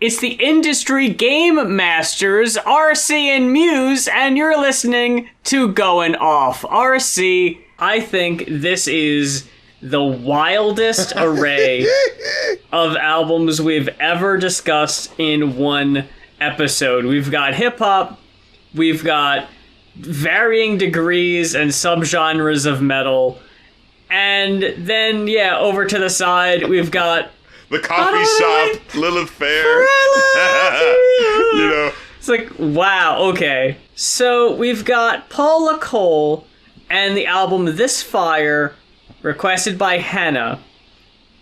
It's the Industry Game Masters, RC and Muse, and you're listening to Goin' Off. RC, I think this is the wildest array of albums we've ever discussed in one episode. We've got hip-hop, we've got varying degrees and subgenres of metal, and then, over to the side, we've got the coffee shop, Lilith Fair. You know. It's like, wow, okay. So we've got Paula Cole and the album This Fire, requested by Hannah.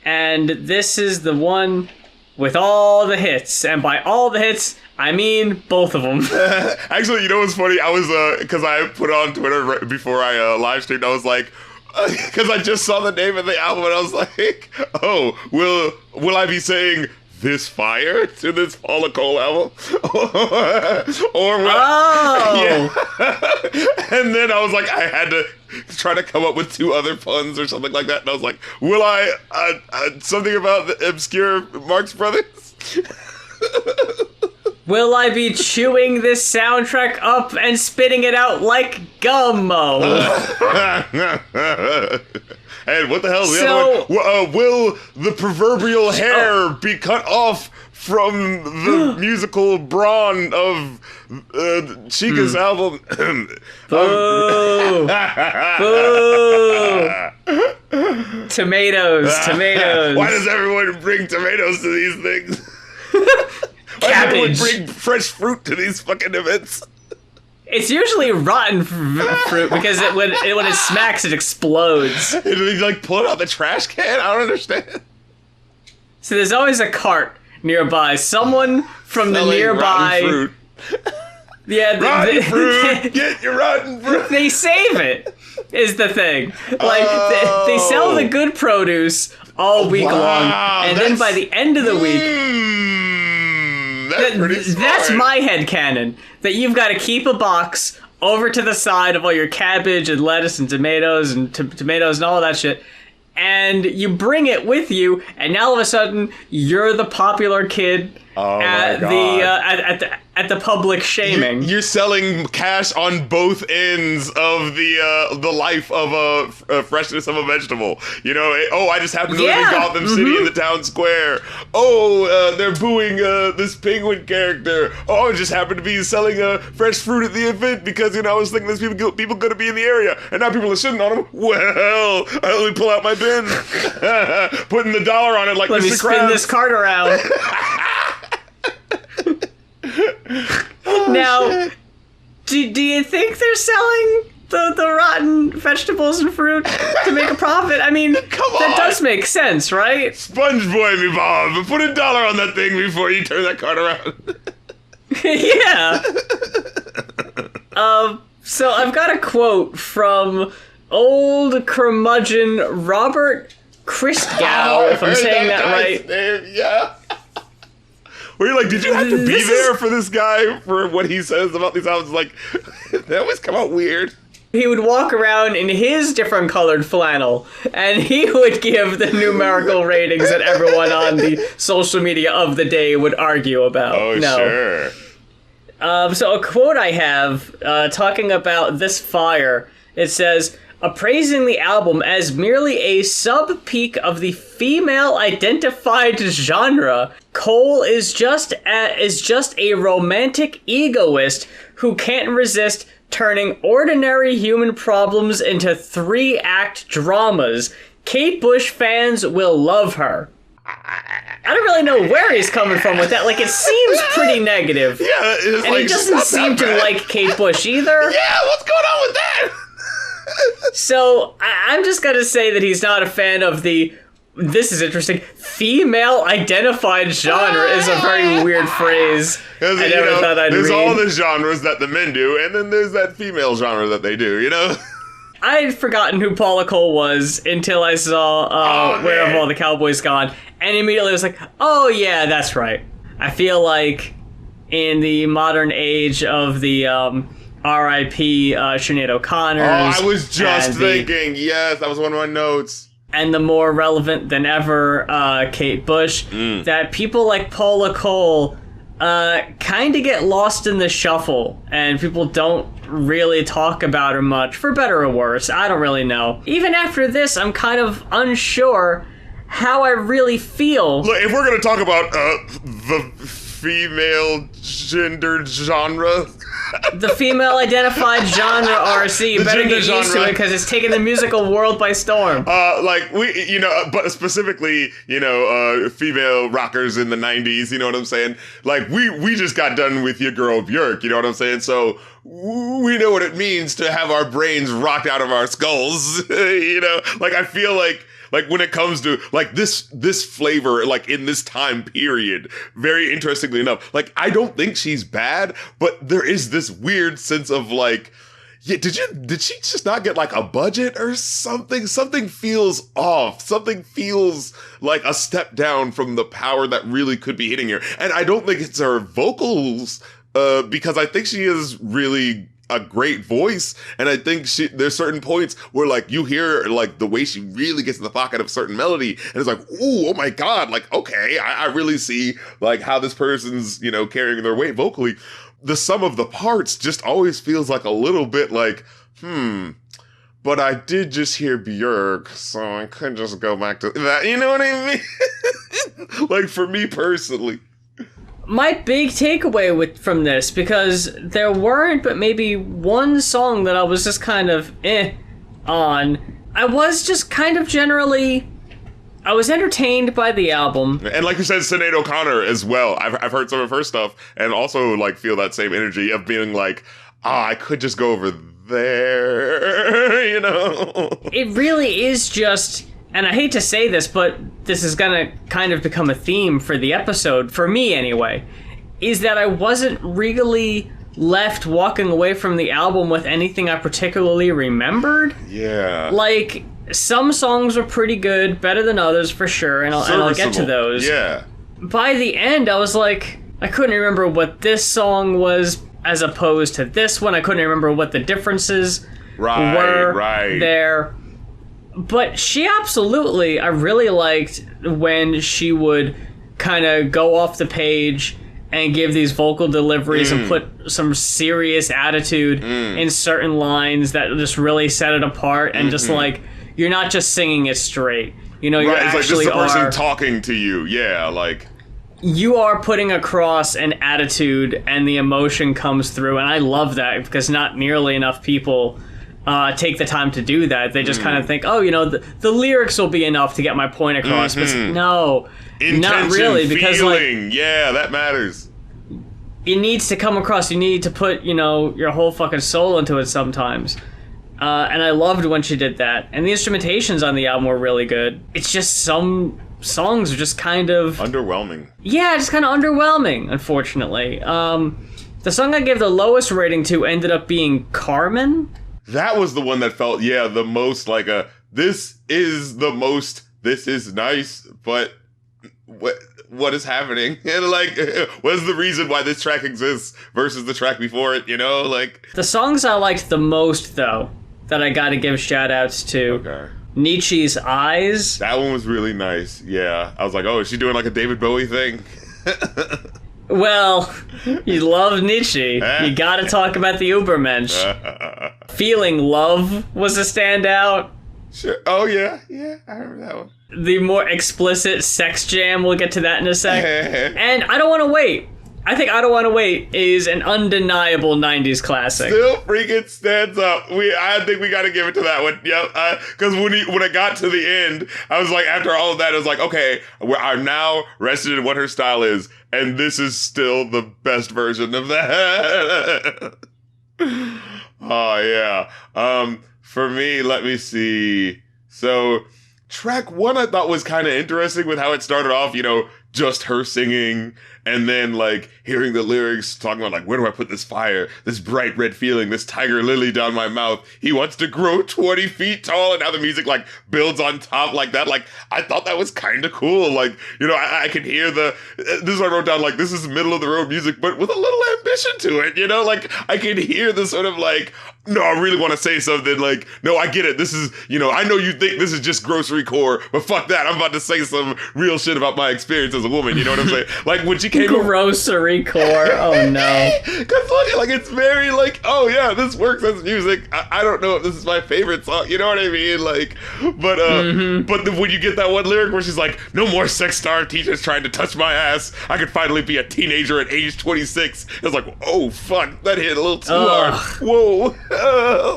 And this is the one with all the hits. And by all the hits, I mean both of them. Actually, you know what's funny? I was, because I put it on Twitter right before I live streamed, I was like, because I just saw the name of the album and I was like, oh, will I be saying This Fire to this Paula Cole album? Or will And then I was like, I had to try to come up with two other puns or something like that. And I was like, will I, something about the obscure Marx Brothers? Will I be chewing this soundtrack up and spitting it out like Gummo? And what the hell is the other one? Will the proverbial hair be cut off from the musical brawn of Chika's album? Boo! Boo! Tomatoes. Why does everyone bring tomatoes to these things? Why does everyone bring fresh fruit to these fucking events? It's usually rotten fruit because when it smacks, it explodes. Did they like pull it out the trash can? I don't understand. So there's always a cart nearby. Someone from the nearby. Rotten fruit. Yeah, rotten fruit. Get your rotten fruit. They save it. Is the thing. Like they sell the good produce all week long, and then by the end of the week. That's my headcanon. That you've got to keep a box over to the side of all your cabbage and lettuce and tomatoes and tomatoes and all of that shit. And you bring it with you, and now all of a sudden you're the popular kid at the public shaming. You're selling cash on both ends of the life of a freshness of a vegetable. You know, I just happened to live in Gotham City in the town square. They're booing this penguin character. I just happened to be selling fresh fruit at the event because, I was thinking there's people going to be in the area, and now people are shitting on them. Well, I only pull out my bin, putting the dollar on it like Let Mr. me spin this cart around. Now, do you think they're selling the rotten vegetables and fruit to make a profit? I mean, that does make sense, right? Sponge boy me, Bob. Put $1 on that thing before you turn that cart around. Yeah. So I've got a quote from old curmudgeon Robert Christgau, if I'm saying that right. Name. Yeah. Were you like, did you have to be there for this guy, for what he says about these albums? Like, they always come out weird. He would walk around in his different colored flannel, and he would give the numerical ratings that everyone on the social media of the day would argue about. Oh, sure. So a quote I have, talking about This Fire, it says, appraising the album as merely a sub-peak of the female-identified genre, Cole is just a romantic egoist who can't resist turning ordinary human problems into 3-act dramas. Kate Bush fans will love her. I don't really know where he's coming from with that. Like, it seems pretty negative. Yeah, and he doesn't seem to like Kate Bush either. Yeah, what's going on with that? So, I'm just gonna say that he's not a fan of the, this is interesting, female-identified genre is a very weird phrase. I never thought I'd there's read. All the genres that the men do, and then there's that female genre that they do, I had forgotten who Paula Cole was until I saw Where Have All the Cowboys Gone, and immediately was like, oh yeah, that's right. I feel like in the modern age of the R.I.P. Sinead O'Connor's. Oh, I was just thinking. Yes, that was one of my notes. and the more relevant than ever Kate Bush, that people like Paula Cole kind of get lost in the shuffle, and people don't really talk about her much, for better or worse. I don't really know. Even after this, I'm kind of unsure how I really feel. Look, if we're going to talk about the female gendered genre... The female-identified genre, RC. You better get used to it, because it's taking the musical world by storm. But specifically, female rockers in the 90s, you know what I'm saying? Like, we just got done with your girl Björk, you know what I'm saying? So, we know what it means to have our brains rocked out of our skulls, Like, I feel like when it comes to like this flavor, like in this time period, very interestingly enough, like I don't think she's bad, but there is this weird sense of like, yeah, did she just not get like a budget or something? Something feels off. Something feels like a step down from the power that really could be hitting her. And I don't think it's her vocals, because I think she is really a great voice, and I think there's certain points where like you hear like the way she really gets in the pocket of a certain melody, and it's like, ooh, oh my god, like okay, I really see like how this person's carrying their weight vocally. The sum of the parts just always feels like a little bit like but I did just hear Björk, so I could just go back to that. You know what I mean? Like for me personally. My big takeaway from this, because there weren't but maybe one song that I was just kind of on. I was just kind of I was entertained by the album. And like you said, Sinead O'Connor as well. I've heard some of her stuff and also like feel that same energy of being like, I could just go over there, It really is just... And I hate to say this, but this is going to kind of become a theme for the episode, for me anyway, is that I wasn't really left walking away from the album with anything I particularly remembered. Yeah. Like, some songs were pretty good, better than others for sure, and I'll get to those. Yeah. By the end, I was like, I couldn't remember what this song was as opposed to this one. I couldn't remember what the differences were there. But she absolutely, I really liked when she would kind of go off the page and give these vocal deliveries and put some serious attitude in certain lines that just really set it apart, and just like, you're not just singing it straight. You actually like, this is the person talking to you. Yeah, like... You are putting across an attitude and the emotion comes through, and I love that, because not nearly enough people... take the time to do that. They just kind of think, the lyrics will be enough to get my point across. But no, intention, not really, because feeling, yeah, that matters. It needs to come across. You need to put, your whole fucking soul into it sometimes. And I loved when she did that. And the instrumentations on the album were really good. It's just some songs are just kind of... underwhelming. Yeah, just kind of underwhelming, unfortunately. The song I gave the lowest rating to ended up being Carmen. That was the one that felt, the most like this is nice, but what is happening? And like, what is the reason why this track exists versus the track before it, like... The songs I liked the most, though, that I gotta give shout-outs to, Nietzsche's Eyes. That one was really nice, yeah. I was like, oh, is she doing like a David Bowie thing? Well, you love Nietzsche. You gotta talk about the Ubermensch. Feeling Love was a standout. Sure. Oh, yeah, I remember that one. The more explicit Sex Jam, we'll get to that in a sec. And I Don't Want to Wait. I think I Don't Want to Wait is an undeniable 90s classic. Still freaking stands up. I think we got to give it to that one. Yep. Because when I got to the end, I was like, after all of that, I was like, okay, I'm now rested in what her style is, and this is still the best version of that. Oh, yeah. For me, let me see. So, track one I thought was kind of interesting with how it started off, just her singing, And then, like, hearing the lyrics talking about, like, where do I put this fire, this bright red feeling, this tiger lily down my mouth? He wants to grow 20 feet tall. And now the music, like, builds on top like that. Like, I thought that was kind of cool. Like, you know, I could hear this is what I wrote down, like, this is middle of the road music, but with a little ambition to it, you know? Like, I could hear the sort of, like, no, I really want to say something, like, no, I get it. This is, you know, I know you think this is just grocery core, but fuck that. I'm about to say some real shit about my experience as a woman, you know what I'm saying? Like, when she came grocery core, oh no. Because, like, it's very, like, oh yeah, this works as music. I don't know if this is my favorite song, you know what I mean? Like, but when you get that one lyric where she's like, no more sex star teachers trying to touch my ass. I could finally be a teenager at age 26. It was like, oh, fuck, that hit a little too hard. Whoa.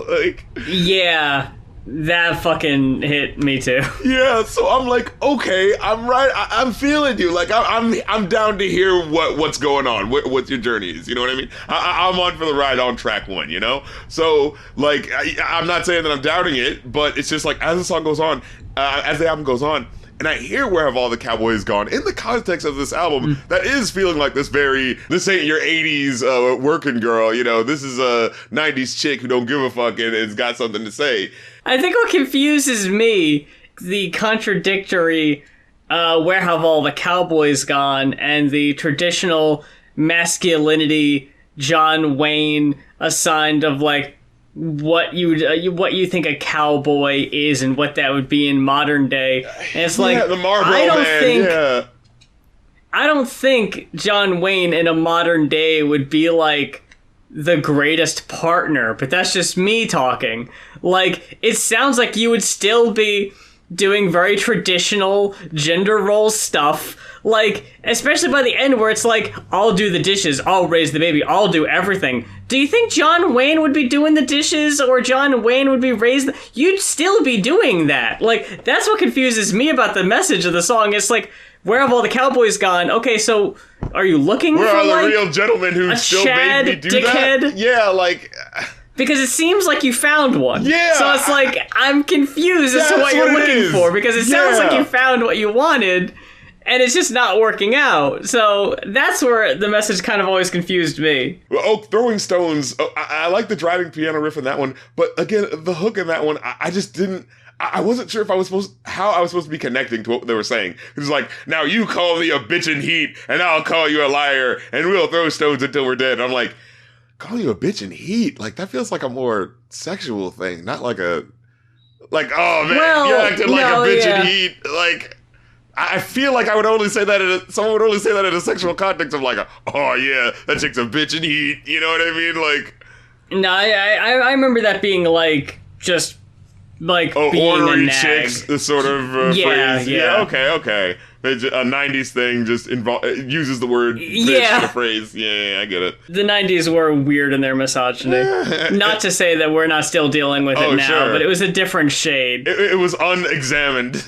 Like, yeah, that fucking hit me too. Yeah, so I'm like, okay, I'm right. I'm feeling you. Like, I'm down to hear what's going on, what your journey is. You know what I mean? I'm on for the ride on track one. You know, so like, I'm not saying that I'm doubting it, but it's just like as the song goes on, as the album goes on. And I hear Where Have All the Cowboys Gone in the context of this album that is feeling like this ain't your 80s working girl, you know, this is a 90s chick who don't give a fuck and has got something to say. I think what confuses me, the contradictory Where Have All the Cowboys Gone and the traditional masculinity John Wayne assigned of like, what you think a cowboy is and what that would be in modern day. And it's like, the Marlboro Man, I don't think John Wayne in a modern day would be like the greatest partner, but that's just me talking. Like, it sounds like you would still be doing very traditional gender role stuff. Like, especially by the end where it's like, I'll do the dishes, I'll raise the baby, I'll do everything. Do you think John Wayne would be doing the dishes or John Wayne would be raising? You'd still be doing that. Like, that's what confuses me about the message of the song. It's like, where have all the cowboys gone? Okay, so are you looking where for are the like real gentlemen who still Chad made me do dickhead? That? Yeah, like... Because it seems like you found one. Yeah. So it's like, I'm confused as to what you're looking for because it sounds like you found what you wanted. And it's just not working out. So that's where the message kind of always confused me. Oh, throwing stones. Oh, I like the driving piano riff in that one. But again, the hook in that one, I just didn't... I wasn't sure if how I was supposed to be connecting to what they were saying. It was like, now you call me a bitch in heat, and I'll call you a liar, and we'll throw stones until we're dead. I'm like, call you a bitch in heat? Like, that feels like a more sexual thing, not like a... Like, oh, man, you're acting like a bitch in heat. Like... I feel like I would only say that someone would only say that in a sexual context of like, oh yeah, that chick's a bitch in heat. You know what I mean? Like, no, I remember that being like just like being ornery a nag. chicks, the sort of phrase. Yeah, okay. A '90s thing just uses the word bitch in a phrase. Yeah, I get it. The '90s were weird in their misogyny. Not to say that we're not still dealing with it now, sure. But it was a different shade. It was unexamined.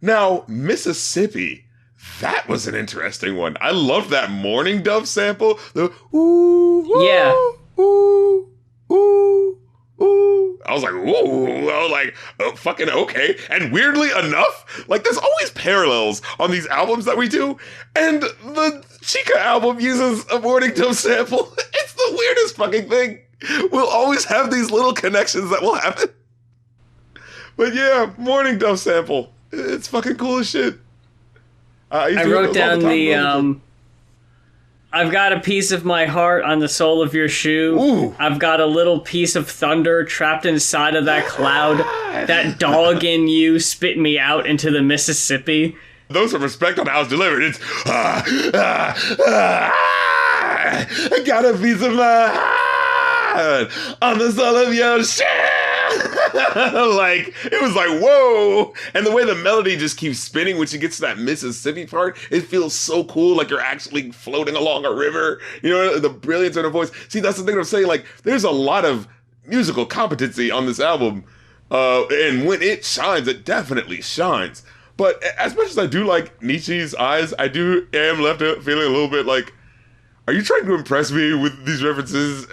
Now, Mississippi, that was an interesting one. I loved that Mourning Dove sample. The ooh, yeah. Ooh, ooh, ooh. I was like, ooh. I was like, oh, fucking okay. And weirdly enough, like, there's always parallels on these albums that we do. And the Chika album uses a Mourning Dove sample. It's the weirdest fucking thing. We'll always have these little connections that will happen. But yeah, Mourning Dove sample. It's fucking cool as shit. I wrote down I've got a piece of my heart on the sole of your shoe. Ooh. I've got a little piece of thunder trapped inside of that cloud. That dog in you spit me out into the Mississippi. Those are respect on how it's delivered. It's I got a piece of my heart on the sole of your shoe. Like, it was like, whoa. And the way the melody just keeps spinning when she gets to that Mississippi part, it feels so cool, like you're actually floating along a river. You know, the brilliance in her voice. See, that's the thing I'm saying. Like, there's a lot of musical competency on this album. And when it shines, it definitely shines. But as much as I do like Nietzsche's eyes, I am left feeling a little bit like, are you trying to impress me with these references?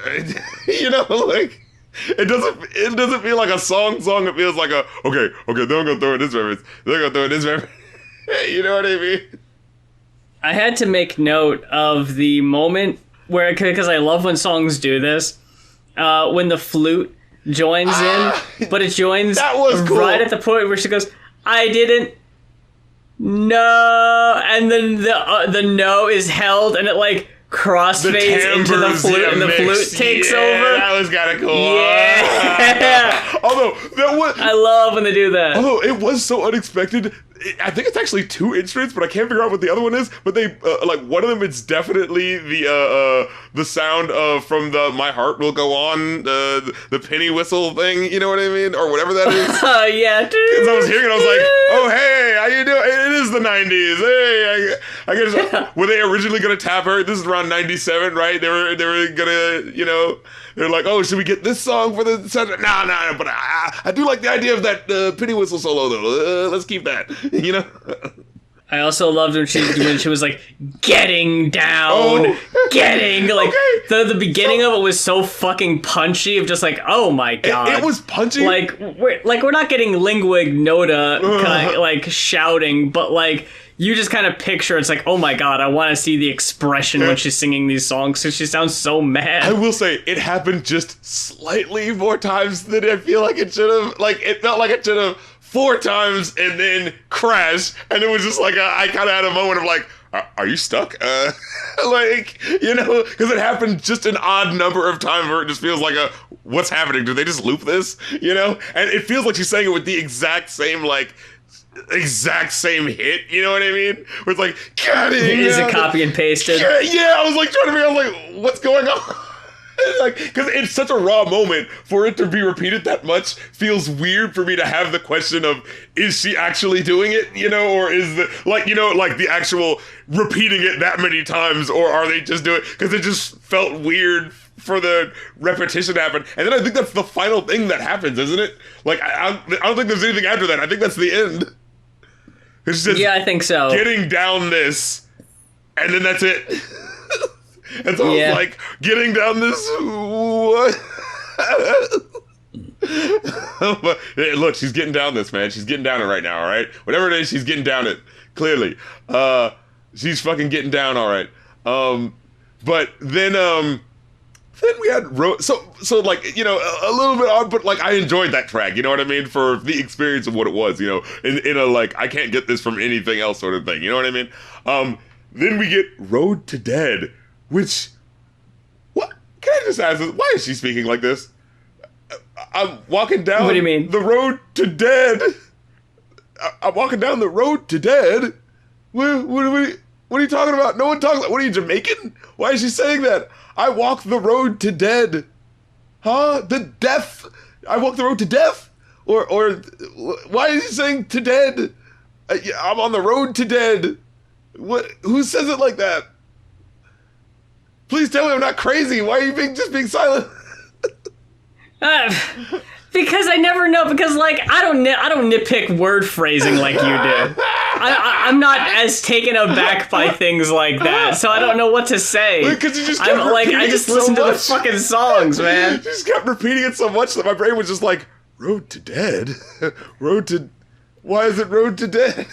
You know, like... It doesn't feel like a song. It feels like okay, then I'm gonna throw in this reference. Then I'm gonna throw in this reference. You know what I mean? I had to make note of the moment where, because I love when songs do this, when the flute joins in, but it joins that was cool. Right at the point where she goes, I didn't know, and then the no is held, and it like crossfades into the flute, and the flute takes over. That was kind of cool. Yeah. Although that was, I love when they do that. Although it was so unexpected. I think it's actually 2 instruments, but I can't figure out what the other one is. But they like one of them. It's definitely the sound from the "My Heart Will Go On" the penny whistle thing. You know what I mean, or whatever that is. Oh yeah. Because I was hearing it, I was like, "Oh hey, how you doing? It is the '90s. Hey, I guess were they originally gonna tap her? This is around '97, right? They were gonna, you know." They're like, oh, should we get this song for the soundtrack? No, but I do like the idea of that penny whistle solo, though. Let's keep that, you know? I also loved when she was like, getting down, getting, like, the beginning of it was so fucking punchy, of just like, oh my god. It was punchy? Like, we're not getting lingua ignota, kind of, like, shouting, but, like, you just kind of picture, it's like, oh my god, I want to see the expression when she's singing these songs, because she sounds so mad. I will say, it happened just slightly more times than I feel like it should have. Like, it felt like it should have 4 times and then crash, and it was just like, I kind of had a moment of like, are you stuck? Like, you know, because it happened just an odd number of times where it just feels like what's happening? Did they just loop this? You know? And it feels like she's saying it with the exact same hit, you know what I mean? Where it's like, got it. Is it copy and pasted? Yeah, I was like trying to figure out, like, what's going on? Like, because it's such a raw moment, for it to be repeated that much feels weird for me to have the question of, is she actually doing it, you know, or is the, like, you know, like the actual repeating it that many times, or are they just doing it? Because it just felt weird for the repetition to happen. And then I think that's the final thing that happens, isn't it? Like, I don't think there's anything after that. I think that's the end. She says, yeah, I think so. Getting down this, and then that's it. And so I was like, getting down this, what? But, hey, look, she's getting down this, man. She's getting down it right now, all right? Whatever it is, she's getting down it, clearly. She's fucking getting down, all right. But then we had so like, you know, a little bit odd, but like I enjoyed that track, you know what I mean, for the experience of what it was, you know, in a like, I can't get this from anything else sort of thing, you know what I mean? Then we get Road to Dead, which, what, can I just ask this, why is she speaking like this? I'm walking down what do you mean? The road to dead. I'm walking down the road to dead. What are you talking about? No one talks. What are you, Jamaican? Why is she saying that? I walk the road to dead. Huh? The death. I walk the road to death? Or why is he saying to dead? I'm on the road to dead. What? Who says it like that? Please tell me I'm not crazy. Why are you just being silent? Because I never know. Because like I don't nitpick word phrasing like you do. I'm not as taken aback by things like that, so I don't know what to say. Because you just kept repeating I just so listen to the much. fucking songs, man. You just kept repeating it so much that my brain was just like, road to dead, road to. Why is it road to dead?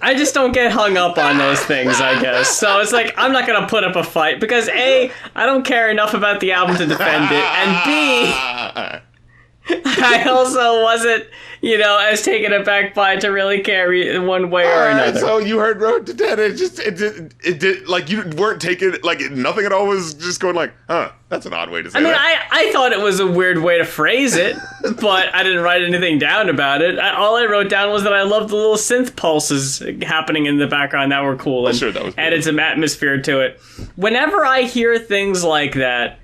I just don't get hung up on those things, I guess. So it's like, I'm not going to put up a fight because A, I don't care enough about the album to defend it, and B, I also wasn't, you know, as taken aback by it to really carry it one way or another. So you heard Road to Dead, it did, like, you weren't taking, like, nothing at all was just going like, huh, that's an odd way to say that. I mean, I thought it was a weird way to phrase it, but I didn't write anything down about it. All I wrote down was that I loved the little synth pulses happening in the background that were cool and sure, that was cool. Added some atmosphere to it. Whenever I hear things like that,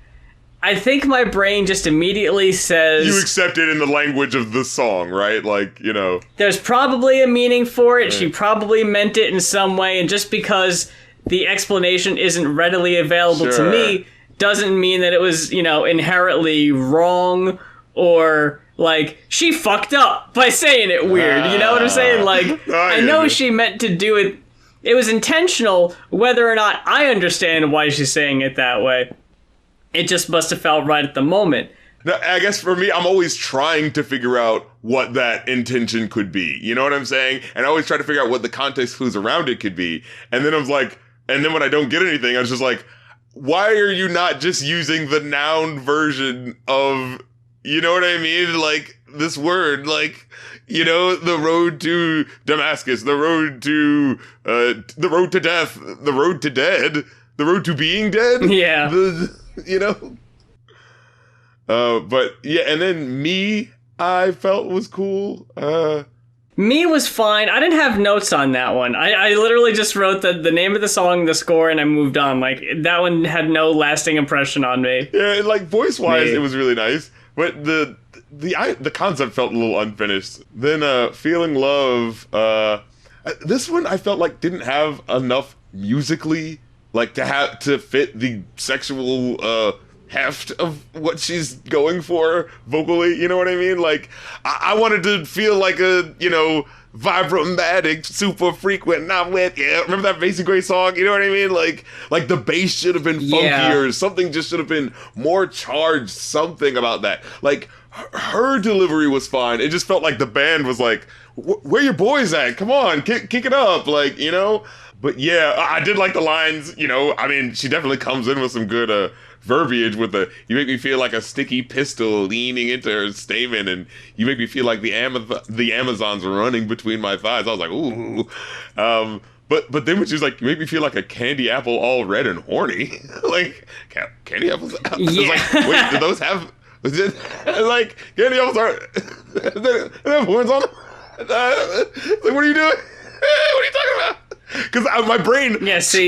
I think my brain just immediately says... You accept it in the language of the song, right? Like, you know... There's probably a meaning for it. Right. She probably meant it in some way, and just because the explanation isn't readily available to me doesn't mean that it was, you know, inherently wrong or... Like, she fucked up by saying it weird, you know what I'm saying? Like, I know she meant to do it... It was intentional, whether or not I understand why she's saying it that way. It just must have felt right at the moment. Now, I guess for me, I'm always trying to figure out what that intention could be. You know what I'm saying? And I always try to figure out what the context clues around it could be. And then I was like, and then when I don't get anything, I was just like, why are you not just using the noun version of, you know what I mean? Like, this word, like, you know, the road to Damascus, the road to death, the road to dead, the road to being dead. Yeah. You know? But yeah, and then Me, I felt was cool. Me was fine. I didn't have notes on that one. I literally just wrote the name of the song, the score, and I moved on. Like, that one had no lasting impression on me. Yeah, like, voice-wise, it was really nice. But the concept felt a little unfinished. Then, Feeling Love, this one I felt like didn't have enough musically, like, to fit the sexual, heft of what she's going for vocally, you know what I mean? Like, I wanted to feel like a, you know, vibromatic, super frequent, not with, yeah, remember that Macy Gray song? You know what I mean? Like the bass should have been funkier, something just should have been more charged, something about that. Like, her delivery was fine. It just felt like the band was like, where your boys at? Come on, kick it up, like, you know? But yeah, I did like the lines, you know, I mean, she definitely comes in with some good, verbiage with you make me feel like a sticky pistol leaning into her stamen, and you make me feel like the Amazons running between my thighs. I was like, ooh. But then when she's like, you make me feel like a candy apple all red and horny. Like, candy apples? Yeah. Like, wait, do those have... like, candy apples are... they have horns on them? Like, what are you doing? What are you talking about? Because my brain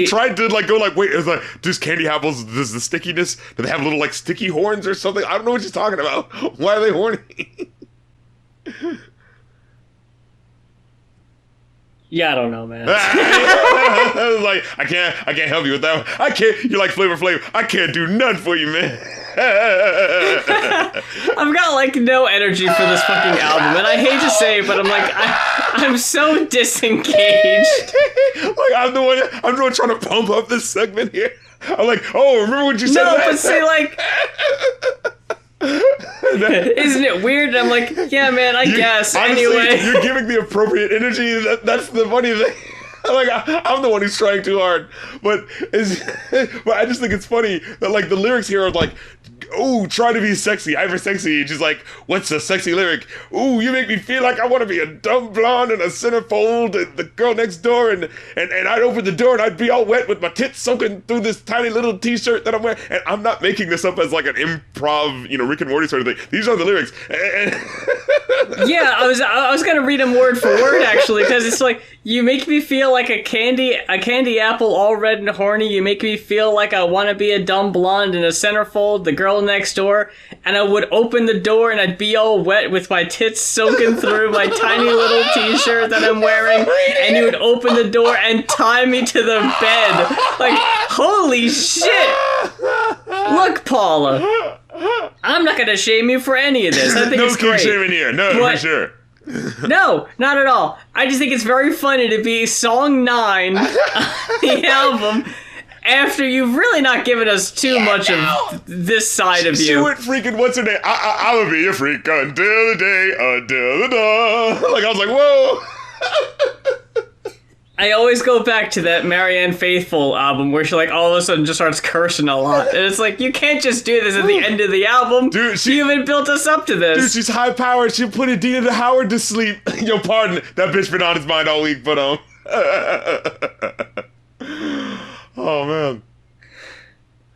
tried to like go like, wait, it's like, does candy apples, does the stickiness, do they have little like sticky horns or something? I don't know what you're talking about. Why are they horny? Yeah, I don't know, man. I was like, I can't help you with that one. I can't. You're like Flavor Flav. I can't do nothing for you, man. I've got like no energy for this fucking album, and I hate to say it, but I'm like, I'm so disengaged. Like, I'm the one trying to pump up this segment here. I'm like, oh, remember what you said? No, but see, like, isn't it weird? And I'm like, yeah, man, I guess. Honestly, anyway, you're giving the appropriate energy. That's the funny thing. Like, I'm the one who's trying too hard, but I just think it's funny that like the lyrics here are like, "Oh, try to be sexy, hyper sexy." And she's like, "What's a sexy lyric?" "Ooh, you make me feel like I want to be a dumb blonde in a centerfold, and the girl next door, and I'd open the door and I'd be all wet with my tits soaking through this tiny little t-shirt that I'm wearing." And I'm not making this up as like an improv, you know, Rick and Morty sort of thing. These are the lyrics. Yeah, I was gonna read them word for word actually, because it's like, you make me feel like a candy apple all red and horny. You make me feel like I want to be a dumb blonde in a centerfold, the girl next door, and I would open the door and I'd be all wet with my tits soaking through my tiny little t-shirt that I'm wearing, and you would open the door and tie me to the bed. Like, holy shit! Look, Paula, I'm not gonna shame you for any of this. I think no it's great. No shaming here. No, for sure. No, not at all. I just think it's very funny to be song 9 on the album after you've really not given us too much of this side of you. She went freaking, what's her name? I'll be a freak until the day, until the dawn. Like, I was like, whoa. I always go back to that Marianne Faithfull album where she like all of a sudden just starts cursing a lot. And it's like, you can't just do this at the end of the album. Dude, you even built us up to this. Dude, she's high powered. She'll put Adina to Howard to sleep. Yo, pardon. That bitch been on his mind all week, but oh, man.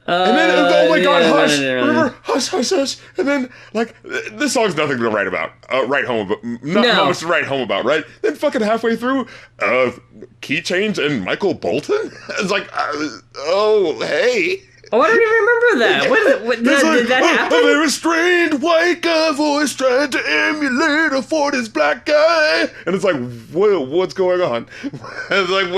And then, oh my God, Hush. Remember, Hush. And then, like, this song's nothing to write about. Write home about. Not much to write home about, right? Then fucking halfway through, key change and Michael Bolton? It's like, oh, hey. Oh, I don't even remember that. Did that happen? A very strained white guy voice trying to emulate a 40s black guy. And it's like, what's going on? It's like,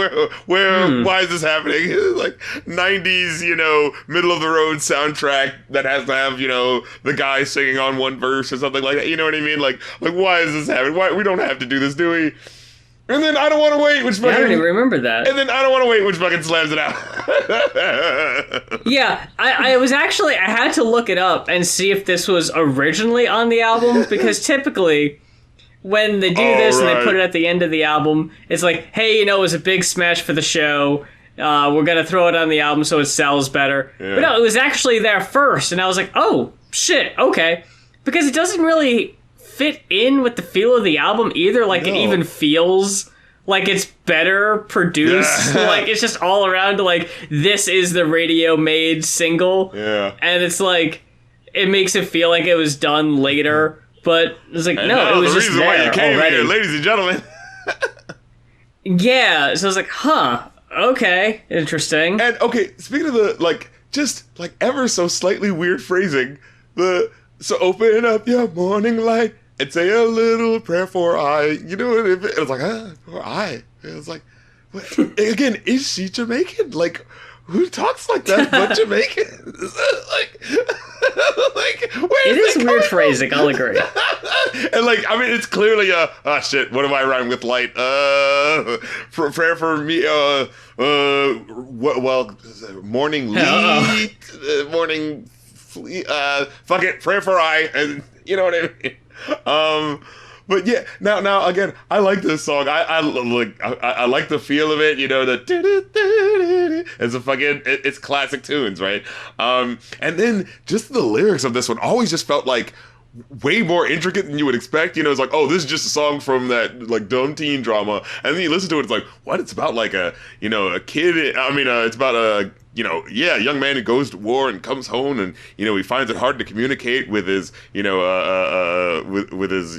where, why is this happening? It's like 90s, you know, middle of the road soundtrack that has to have, you know, the guy singing on one verse or something like that. You know what I mean? Like why is this happening? Why, we don't have to do this, do we? And then I Don't Want to Wait, which fucking... I don't even remember that. And then I Don't Want to Wait, which fucking slams it out. Yeah, I was actually... I had to look it up and see if this was originally on the album, because typically, when they do this and they put it at the end of the album, it's like, hey, it was a big smash for the show. We're going to throw it on the album so it sells better. Yeah. But no, it was actually there first. And I was like, oh, shit, okay. Because it doesn't really fit in with the feel of the album either. Like, it even feels like it's better produced. Like, it's just all around, like, this is the radio-made single. Yeah. And it's like, it makes it feel like it was done later. But it's like, no, it was just there already. The reason why you came here, ladies and gentlemen. Yeah, so I was like, huh, okay, interesting. And, okay, speaking of the, like, just, like, ever so slightly weird phrasing, so open up your morning light and say a little prayer for I. You know what it was like, for I. It was like, what? Again, is she Jamaican? Like, who talks like that but Jamaican? It is weird phrasing, I'll agree. And like, I mean, it's clearly shit, what am I rhyming with light? Prayer for me, morning lead, morning fleet, fuck it, prayer for I, and you know what I mean? But yeah, now again, I like this song. I like the feel of it. It's classic tunes, right? And then just the lyrics of this one always just felt like way more intricate than you would expect. It's like, oh, this is just a song from that like dumb teen drama, and then you listen to it, it's like, what? It's about like a kid. I mean, it's about a young man who goes to war and comes home, and he finds it hard to communicate with his with his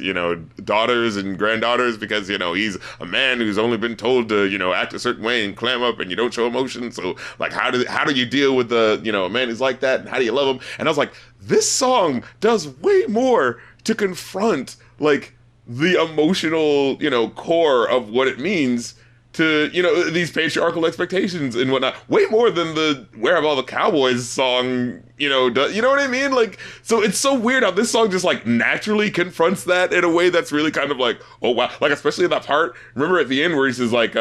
daughters and granddaughters because he's a man who's only been told to act a certain way and clam up, and you don't show emotion. So like, how do you deal with a man who's like that, and how do you love him? And I was like, this song does way more to confront like the emotional core of what it means to these patriarchal expectations and whatnot, way more than the "Where Have All the Cowboys" song does. You know what I mean? Like, so it's so weird how this song just like naturally confronts that in a way that's really kind of like, oh wow, like especially in that part. Remember at the end where he says like,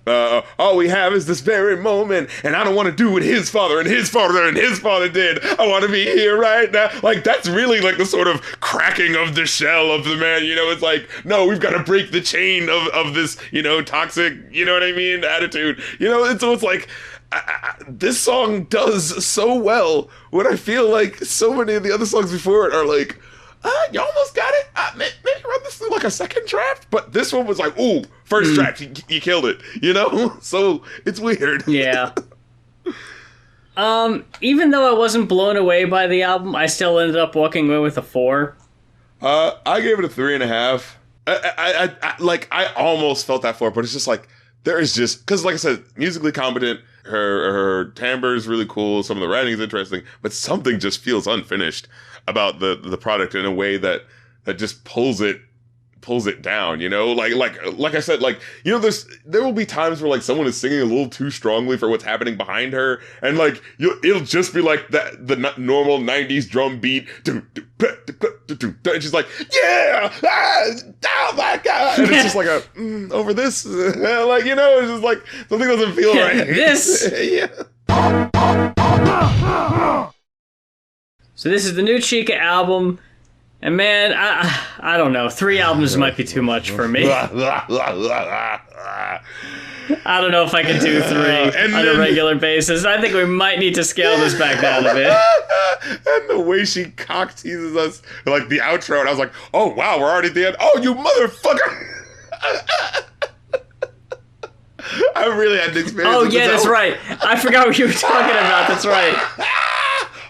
all we have is this very moment, and I don't want to do what his father and his father and his father did. I want to be here right now. Like, that's really like the sort of cracking of the shell of the man. It's like, no, we've got to break the chain of this toxic, you know what I mean, attitude. And so it's like, this song does so well when I feel like so many of the other songs before it are like, you almost got it. Maybe run this through like a second draft, but this one was like, ooh, first draft, you killed it. So it's weird. Yeah. Even though I wasn't blown away by the album, I still ended up walking away with a 4. I gave it a 3.5. I almost felt that 4, but it's just like, there is just, because like I said, musically competent. Her timbre is really cool. Some of the writing is interesting, but something just feels unfinished about the product in a way that just pulls it down. Like I said, like there will be times where like someone is singing a little too strongly for what's happening behind her, and like it'll just be like the normal 90s drum beat, and she's like, yeah, oh my god, and it's just like over this, like it's just like something doesn't feel right. This, yeah. So this is the new Chika album. And man, I don't know. 3 albums might be too much for me. I don't know if I can do 3 on a regular basis. I think we might need to scale this back down a bit. And the way she cock teases us, like the outro, and I was like, oh wow, we're already at the end. Oh, you motherfucker! I really had to experience. Oh yeah, that's right. I forgot what you were talking about. That's right.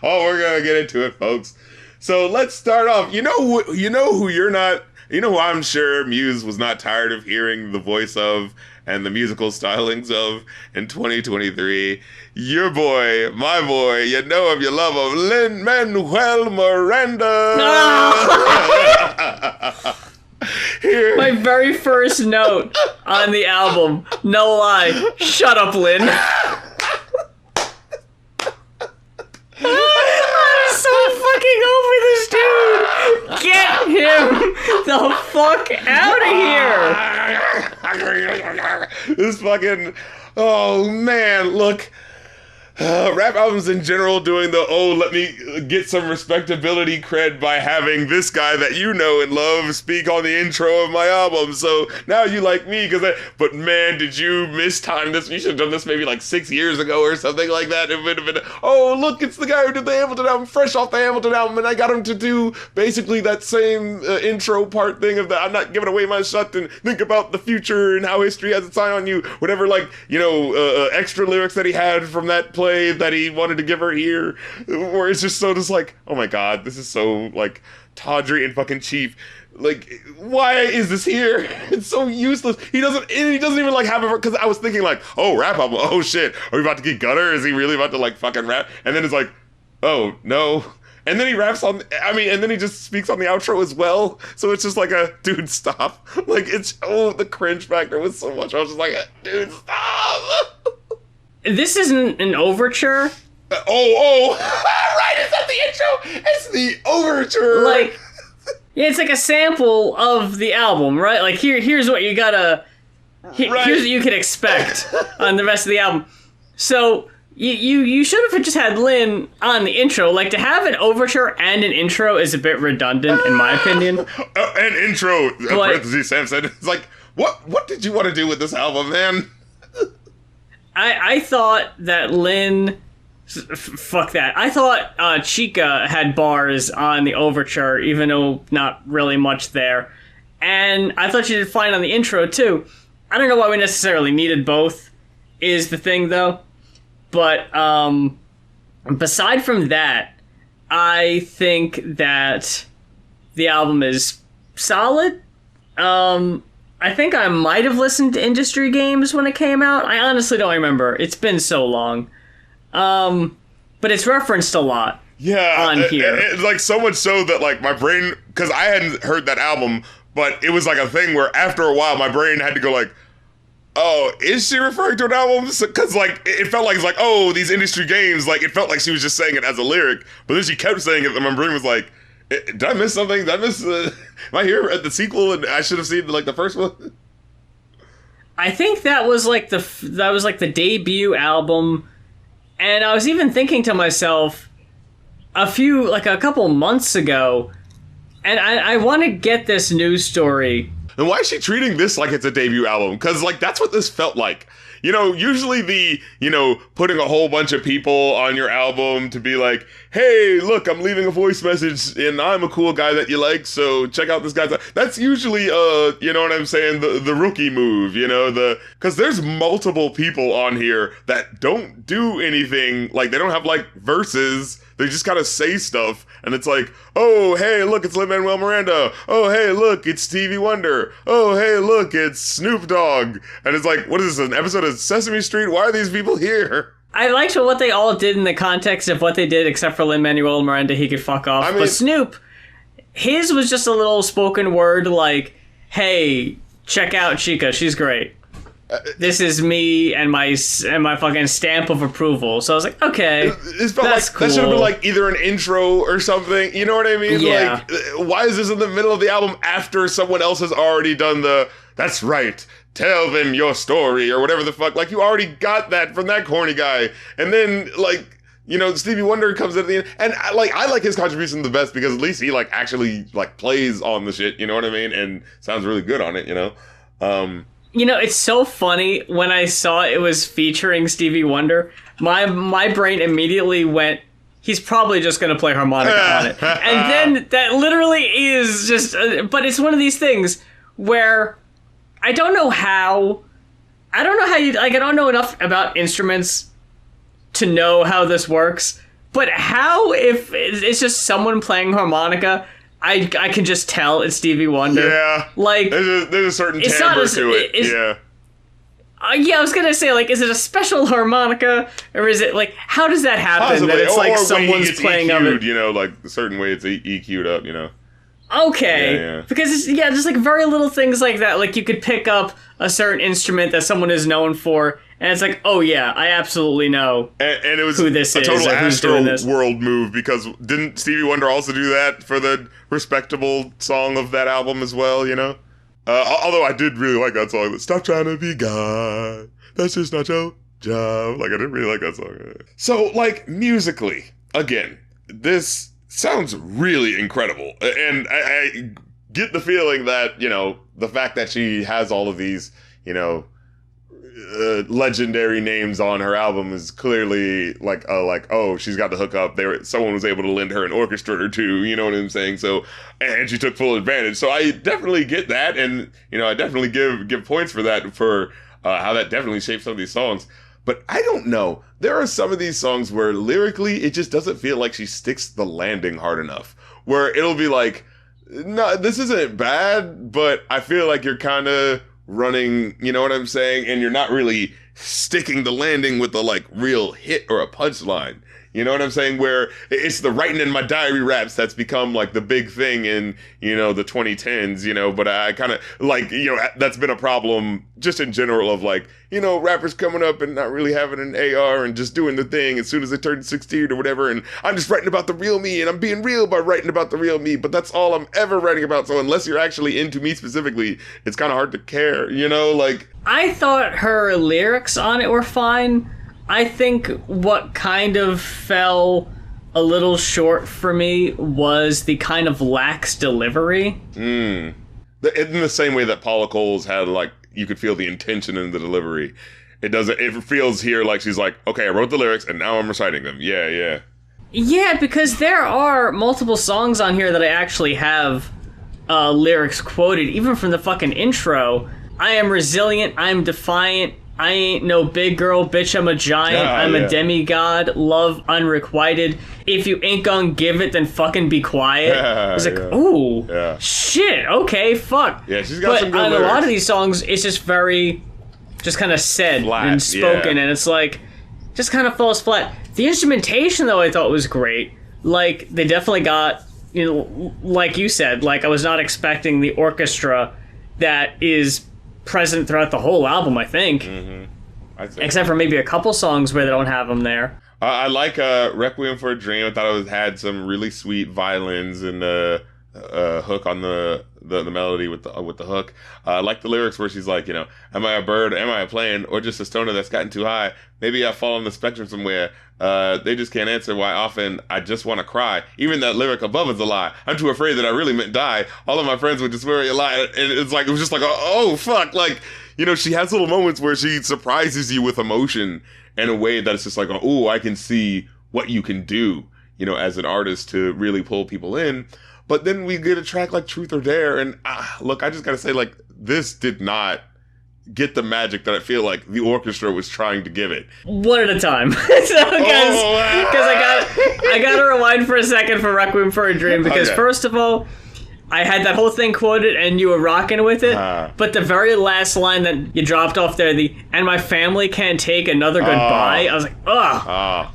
Oh, we're gonna get into it, folks. So let's start off. You know who you're not. You know who I'm sure Muse was not tired of hearing the voice of and the musical stylings of in 2023. Your boy, my boy, you know him, you love him, Lin-Manuel Miranda. Here. My very first note on the album, no lie, shut up, Lin. Fucking over this dude! Get him the fuck out of here! This fucking... Oh, man, look. rap albums in general doing the, let me get some respectability cred by having this guy that you know and love speak on the intro of my album. So now you like me but man, did you mistime this? You should have done this maybe like 6 years ago or something like that. It would have been, look, it's the guy who did the Hamilton album, fresh off the Hamilton album, and I got him to do basically that same intro part thing of the I'm not giving away my shut and think about the future and how history has its eye on you, whatever, extra lyrics that he had from that play that he wanted to give her here, where it's just like, oh my god, this is so like tawdry and fucking cheap. Like, why is this here? It's so useless. He doesn't even like have it, because I was thinking like, oh, rap album, oh shit, are we about to get gutter? Is he really about to like fucking rap? And then it's like, oh no. And then he raps and then he just speaks on the outro as well. So it's just like dude, stop. Like, the cringe factor was so much. I was just like, dude, stop. This isn't an overture. Right, is that the intro? It's the overture. Like, yeah, it's like a sample of the album, right? Like, here's what you gotta... Here's what you can expect on the rest of the album. So, you should have just had Lin on the intro. Like, to have an overture and an intro is a bit redundant, in my opinion. An intro, parentheses, Samson. It's like, what did you want to do with this album, man? I thought that Lin... Fuck that. I thought Chika had bars on the overture, even though not really much there. And I thought she did fine on the intro, too. I don't know why we necessarily needed both, is the thing, though. But, beside from that, I think that the album is solid. I think I might have listened to Industry Games when it came out. I honestly don't remember. It's been so long. But it's referenced a lot. Yeah, on here. It's like so much so that like my brain, because I hadn't heard that album, but it was like a thing where after a while my brain had to go like, oh, is she referring to an album? Because like it felt like it's like, oh, these Industry Games, like it felt like she was just saying it as a lyric, but then she kept saying it, and my brain was like, did I miss something? Did I miss? Am I here at the sequel and I should have seen like the first one? I think that was like the debut album, and I was even thinking to myself a couple months ago, and I want to get this news story. And why is she treating this like it's a debut album? Because like that's what this felt like. You know, usually putting a whole bunch of people on your album to be like, hey, look, I'm leaving a voice message and I'm a cool guy that you like, so check out this guy's... That's usually, you know what I'm saying, the rookie move, because there's multiple people on here that don't do anything, like they don't have like verses, they just kind of say stuff, and it's like, oh, hey, look, it's Lin-Manuel Miranda. Oh, hey, look, it's Stevie Wonder. Oh, hey, look, it's Snoop Dogg. And it's like, what is this, an episode of Sesame Street? Why are these people here? I liked what they all did in the context of what they did, except for Lin-Manuel Miranda, he could fuck off. But Snoop, his was just a little spoken word like, hey, check out Chika, she's great. This is me and my fucking stamp of approval. So I was like, okay, it felt that's like cool. That should have been like either an intro or something. You know what I mean? Yeah. Like, why is this in the middle of the album after someone else has already done that's right, tell them your story or whatever the fuck? Like, you already got that from that corny guy. And then, like, Stevie Wonder comes at the end. And, I like his contribution the best because at least he, like, actually, like, plays on the shit, you know what I mean? And sounds really good on it, it's so funny when I saw it was featuring Stevie Wonder. My brain immediately went, he's probably just going to play harmonica on it. And then that literally is just... but it's one of these things where I don't know how you... Like, I don't know enough about instruments to know how this works. But how, if it's just someone playing harmonica... I can just tell it's Stevie Wonder. Yeah. Like, there's a certain timbre to it. Yeah. Yeah, I was gonna say, like, is it a special harmonica, or is it like, how does that happen? Possibly. That it's like or someone's playing EQ'd, of it. Like a certain way it's EQ'd up, Okay. Yeah. Because it's, just like very little things like that. Like you could pick up a certain instrument that someone is known for, and it's like, oh yeah, I absolutely know. And it was who this a total is, or who's Astro doing this. World move, because didn't Stevie Wonder also do that for the respectable song of that album as well? Although I did really like that song. Stop trying to be God. That's just not your job. Like, I didn't really like that song. So, like, musically, again, this sounds really incredible. And I get the feeling that, you know, the fact that she has all of these, you know, legendary names on her album is clearly like, oh, she's got the hookup. Someone was able to lend her an orchestra or two, you know what I'm saying? So, and she took full advantage. So I definitely get that, and you know, I definitely give points for that, for how that definitely shaped some of these songs. But I don't know. There are some of these songs where lyrically it just doesn't feel like she sticks the landing hard enough. Where it'll be like, no, this isn't bad, but I feel like you're kind of running, you know what I'm saying? And you're not really sticking the landing with the like real hit or a punchline. You know what I'm saying? Where it's the writing in my diary raps that's become like the big thing in, you know, the 2010s, you know, but I kind of like, you know, that's been a problem just in general of like, you know, rappers coming up and not really having an AR and just doing the thing as soon as they turn 16 or whatever. And I'm just writing about the real me and I'm being real by writing about the real me, but that's all I'm ever writing about. So unless you're actually into me specifically, it's kind of hard to care, you know, like. I thought her lyrics on it were fine. I think what kind of fell a little short for me was the kind of lax delivery. In the same way that Paula Cole's had, like, you could feel the intention in the delivery. It feels here like she's like, okay, I wrote the lyrics and now I'm reciting them. Yeah. Yeah, because there are multiple songs on here that I actually have lyrics quoted, even from the fucking intro. I am resilient, I'm defiant, I ain't no big girl, bitch, I'm a giant, a demigod, love unrequited. If you ain't gonna give it, then fucking be quiet. I was like, ooh, shit, okay, fuck. Yeah, she's got some good lyrics. But on a lot of these songs, it's just very, just kind of said flat, and spoken, and it's like, just kind of falls flat. The instrumentation, though, I thought was great. Like, they definitely got, you know, like you said, like, I was not expecting the orchestra that is present throughout the whole album, I think. Except for maybe a couple songs where they don't have them there. I like Requiem for a Dream. I thought it had some really sweet violins and hook on the melody with the hook. I like the lyrics where she's like, you know, am I a bird, am I a plane, or just a stoner that's gotten too high? Maybe I fall on the spectrum somewhere. They just can't answer why often I just want to cry. Even that lyric above is a lie. I'm too afraid that I really meant die. All of my friends would just swear you lie. And it's like, it was just like, oh fuck. Like, you know, she has little moments where she surprises you with emotion in a way that it's just like, oh, I can see what you can do, you know, as an artist to really pull people in. But then we get a track like Truth or Dare. And look, I just got to say, like, this did not get the magic that I feel like the orchestra was trying to give it. One at a time. So, because I got to rewind for a second for Requiem for a Dream, because first of all, I had that whole thing quoted and you were rocking with it, but the very last line that you dropped off there, and my family can't take another goodbye, I was like,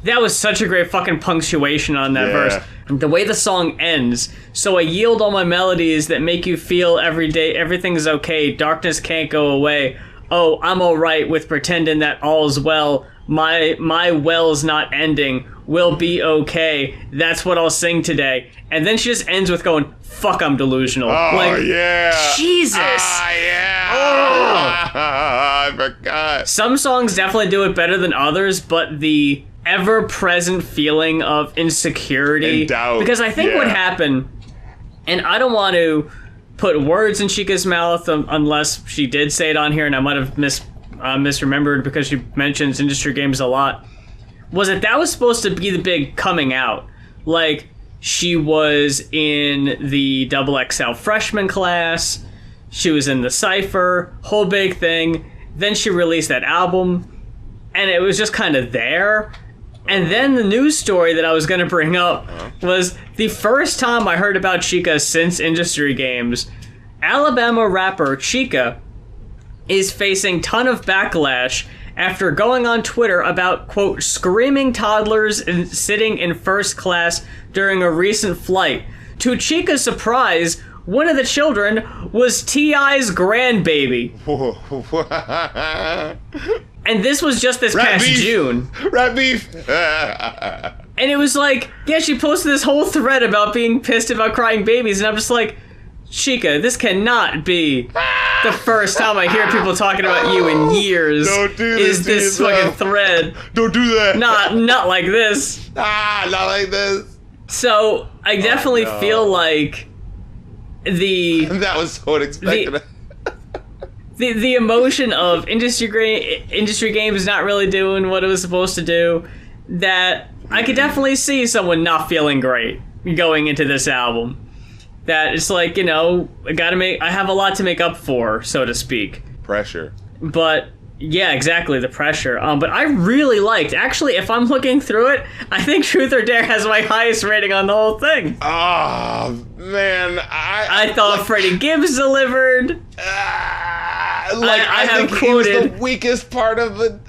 that was such a great fucking punctuation on that verse. The way the song ends, so I yield all my melodies that make you feel every day everything's okay, darkness can't go away. Oh, I'm alright with pretending that all's well. My well's not ending. We'll be okay. That's what I'll sing today. And then she just ends with going, fuck, I'm delusional. Oh, like, yeah. Jesus. I forgot. Some songs definitely do it better than others, but the ever-present feeling of insecurity. And doubt. Because I think what happened, and I don't want to put words in Chika's mouth unless she did say it on here, and I might have misremembered because she mentions industry games a lot, was that was supposed to be the big coming out. Like, she was in the XXL freshman class, she was in the Cypher, whole big thing, then she released that album, and it was just kind of there. And then the news story that I was going to bring up was the first time I heard about Chika since industry games. Alabama rapper Chika is facing ton of backlash after going on Twitter about, quote, screaming toddlers and sitting in first class during a recent flight. To Chika's surprise, one of the children was T.I.'s grandbaby. And this was just this past June. Rat beef. And it was like, yeah, she posted this whole thread about being pissed about crying babies, and I'm just like, Chika, this cannot be the first time I hear people talking about you in years. Don't do this. Is this fucking thread? Don't do that. Not like this. Not like this. So I definitely feel like that was so unexpected. The emotion of industry games not really doing what it was supposed to do, that I could definitely see someone not feeling great going into this album. That it's like, you know, I have a lot to make up for, so to speak. Pressure. But yeah, exactly, the pressure. But I really liked, actually, if I'm looking through it, I think Truth or Dare has my highest rating on the whole thing. Oh, man. I thought Freddie Gibbs delivered. I think quoted, he was the weakest part of it.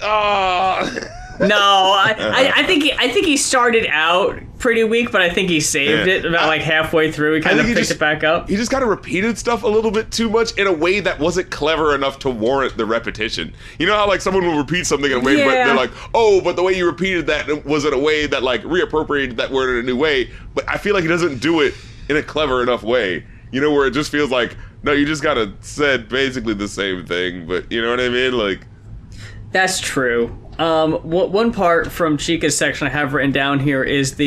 No, I think he started out pretty weak, but I think he saved it about like halfway through. He kind of picked it back up. He just kind of repeated stuff a little bit too much in a way that wasn't clever enough to warrant the repetition. You know how like someone will repeat something in a way, but they're like, oh, but the way you repeated that was in a way that like reappropriated that word in a new way. But I feel like he doesn't do it in a clever enough way. You know, where it just feels like, no, you just kind of said basically the same thing, but you know what I mean? Like, that's true. One part from Chika's section I have written down here is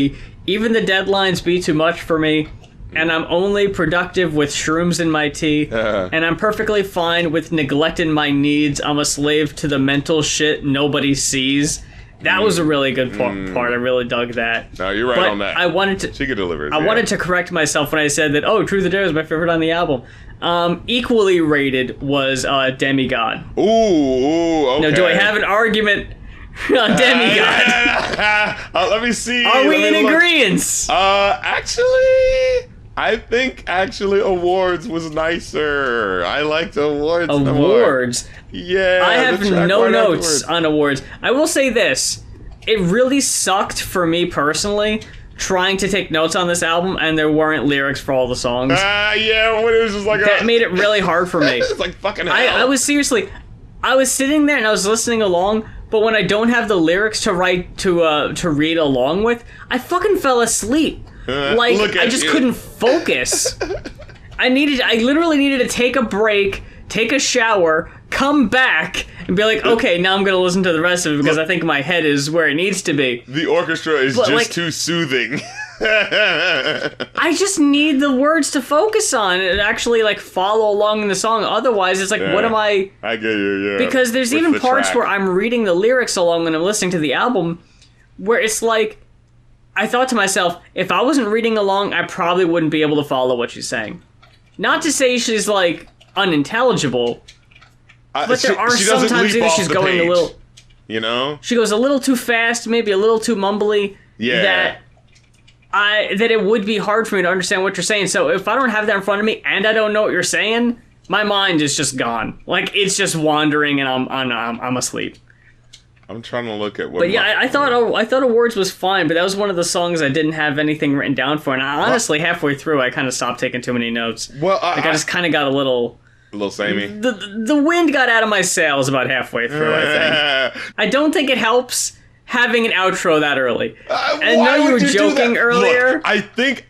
even the deadlines be too much for me, and I'm only productive with shrooms in my tea, and I'm perfectly fine with neglecting my needs. I'm a slave to the mental shit nobody sees. That was a really good part. I really dug that. No, you're right on that. Chika delivered. I wanted to correct myself when I said that, Truth or Dare is my favorite on the album. Equally rated was Demigod. Ooh, okay. Now, do I have an argument on Demigod? Let me see. Are we in agreement? Actually, I think Awards was nicer. I liked Awards. Awards? Yeah. I have no notes on Awards. I will say this. It really sucked for me personally trying to take notes on this album, and there weren't lyrics for all the songs. Yeah, when it was just like that made it really hard for me. It's like fucking hell. I was sitting there and I was listening along, but when I don't have the lyrics to read along with, I fucking fell asleep. I just couldn't focus. I literally needed to take a break, take a shower, come back, and be like, okay, now I'm going to listen to the rest of it because I think my head is where it needs to be. The orchestra is just too soothing. I just need the words to focus on and actually follow along in the song. Otherwise, it's what am I... I get you, yeah. Because there's even parts where I'm reading the lyrics along when I'm listening to the album where it's like... I thought to myself, if I wasn't reading along, I probably wouldn't be able to follow what she's saying. Not to say she's unintelligible, but there are sometimes either she's going a little, you know, she goes a little too fast, maybe a little too mumbly. Yeah. That it would be hard for me to understand what you're saying. So if I don't have that in front of me and I don't know what you're saying, my mind is just gone. It's just wandering, and I'm asleep. I'm trying to look at what. But yeah, I thought Awards was fine, but that was one of the songs I didn't have anything written down for, and honestly, halfway through, I kind of stopped taking too many notes. Well, I just kind of got a little samey. The wind got out of my sails about halfway through. I think. I don't think it helps having an outro that early. I know you were joking earlier. Look, I think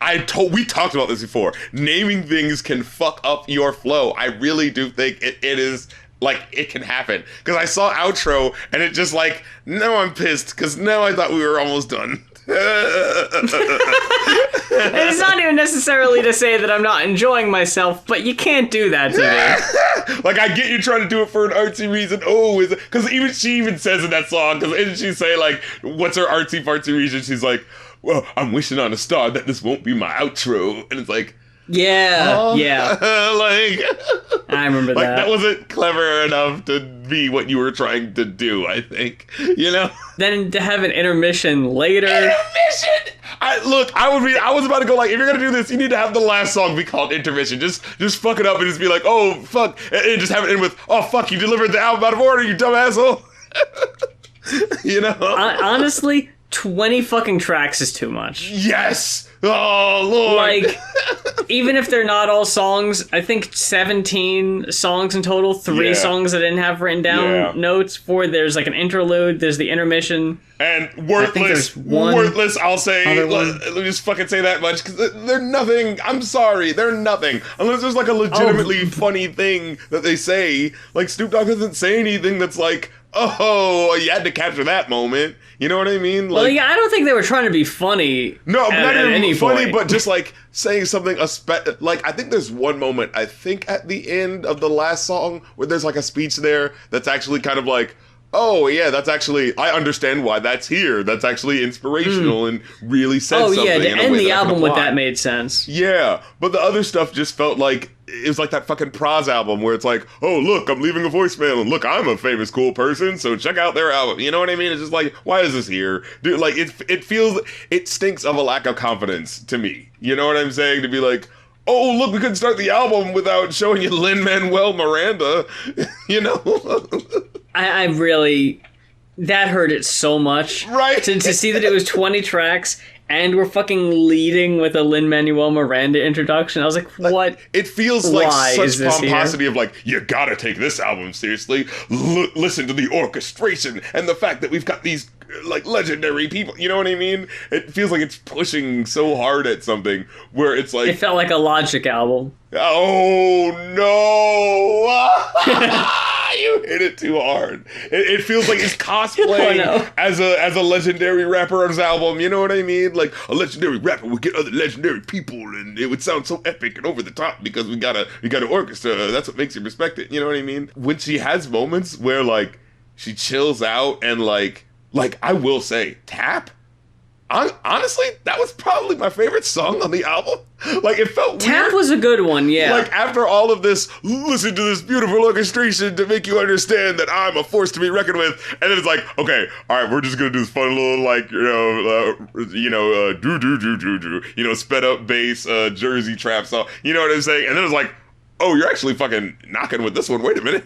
we talked about this before. Naming things can fuck up your flow. I really do think it is. It can happen. Because I saw outro, and it just now I'm pissed, because now I thought we were almost done. It's not even necessarily to say that I'm not enjoying myself, but you can't do that to me. I get you trying to do it for an artsy reason. Oh, is it? Because she even says in that song, because didn't she say, what's her artsy-fartsy reason? She's like, well, I'm wishing on a star that this won't be my outro. And it's like... Yeah, yeah. I remember that. That wasn't clever enough to be what you were trying to do, I think. You know? Then to have an intermission later. Intermission! I was about to go if you're gonna do this, you need to have the last song be called Intermission. Just fuck it up and just be like, oh, fuck. And just have it end with, oh, fuck, you delivered the album out of order, you dumb asshole. You know? Honestly, 20 fucking tracks is too much. Yes! Oh, Lord. even if they're not all songs, I think 17 songs in total, 3 songs I didn't have written down notes for. There's like an interlude, there's the intermission. And worthless, I'll say, let me just fucking say that much, because they're nothing, I'm sorry, they're nothing. Unless there's like a legitimately funny thing that they say, like Snoop Dogg doesn't say anything that's like, oh, you had to capture that moment. You know what I mean? Like, well, yeah, I don't think they were trying to be funny. No, not even funny, point. but just like saying something. Like I think there's one moment. I think at the end of the last song where there's like a speech there that's actually kind of like, oh yeah, that's actually, I understand why that's here. That's actually inspirational and really said something. Oh yeah, to end the album with that made sense. Yeah, but the other stuff just felt like it was like that fucking Praz album where it's like, oh look, I'm leaving a voicemail, and look, I'm a famous cool person, so check out their album. You know what I mean? It's just like, why is this here? Dude, like it stinks of a lack of confidence to me. You know what I'm saying? To be like, oh look, we couldn't start the album without showing you Lin-Manuel Miranda. You know? I really, that hurt it so much. Right. To see that it was 20 tracks and we're fucking leading with a Lin-Manuel Miranda introduction. I was like, what? It feels like such pomposity of like, you gotta take this album seriously. Listen to the orchestration and the fact that we've got these like legendary people. You know what I mean? It feels like it's pushing so hard at something where it's like... It felt like a Logic album. Oh, no! You hit it too hard. It feels like it's cosplaying as a legendary rapper's album. You know what I mean? Like a legendary rapper would get other legendary people, and it would sound so epic and over the top because we got an orchestra. That's what makes you respect it. You know what I mean? When she has moments where like she chills out and like I will say, Tap. Honestly, that was probably my favorite song on the album. Like, it felt weird. Tap was a good one, yeah. Like, after all of this, listen to this beautiful orchestration to make you understand that I'm a force to be reckoned with. And then it's like, okay, all right, we're just gonna do this fun little, like, sped up bass, Jersey trap song. You know what I'm saying? And then it's like, oh, you're actually fucking knocking with this one. Wait a minute.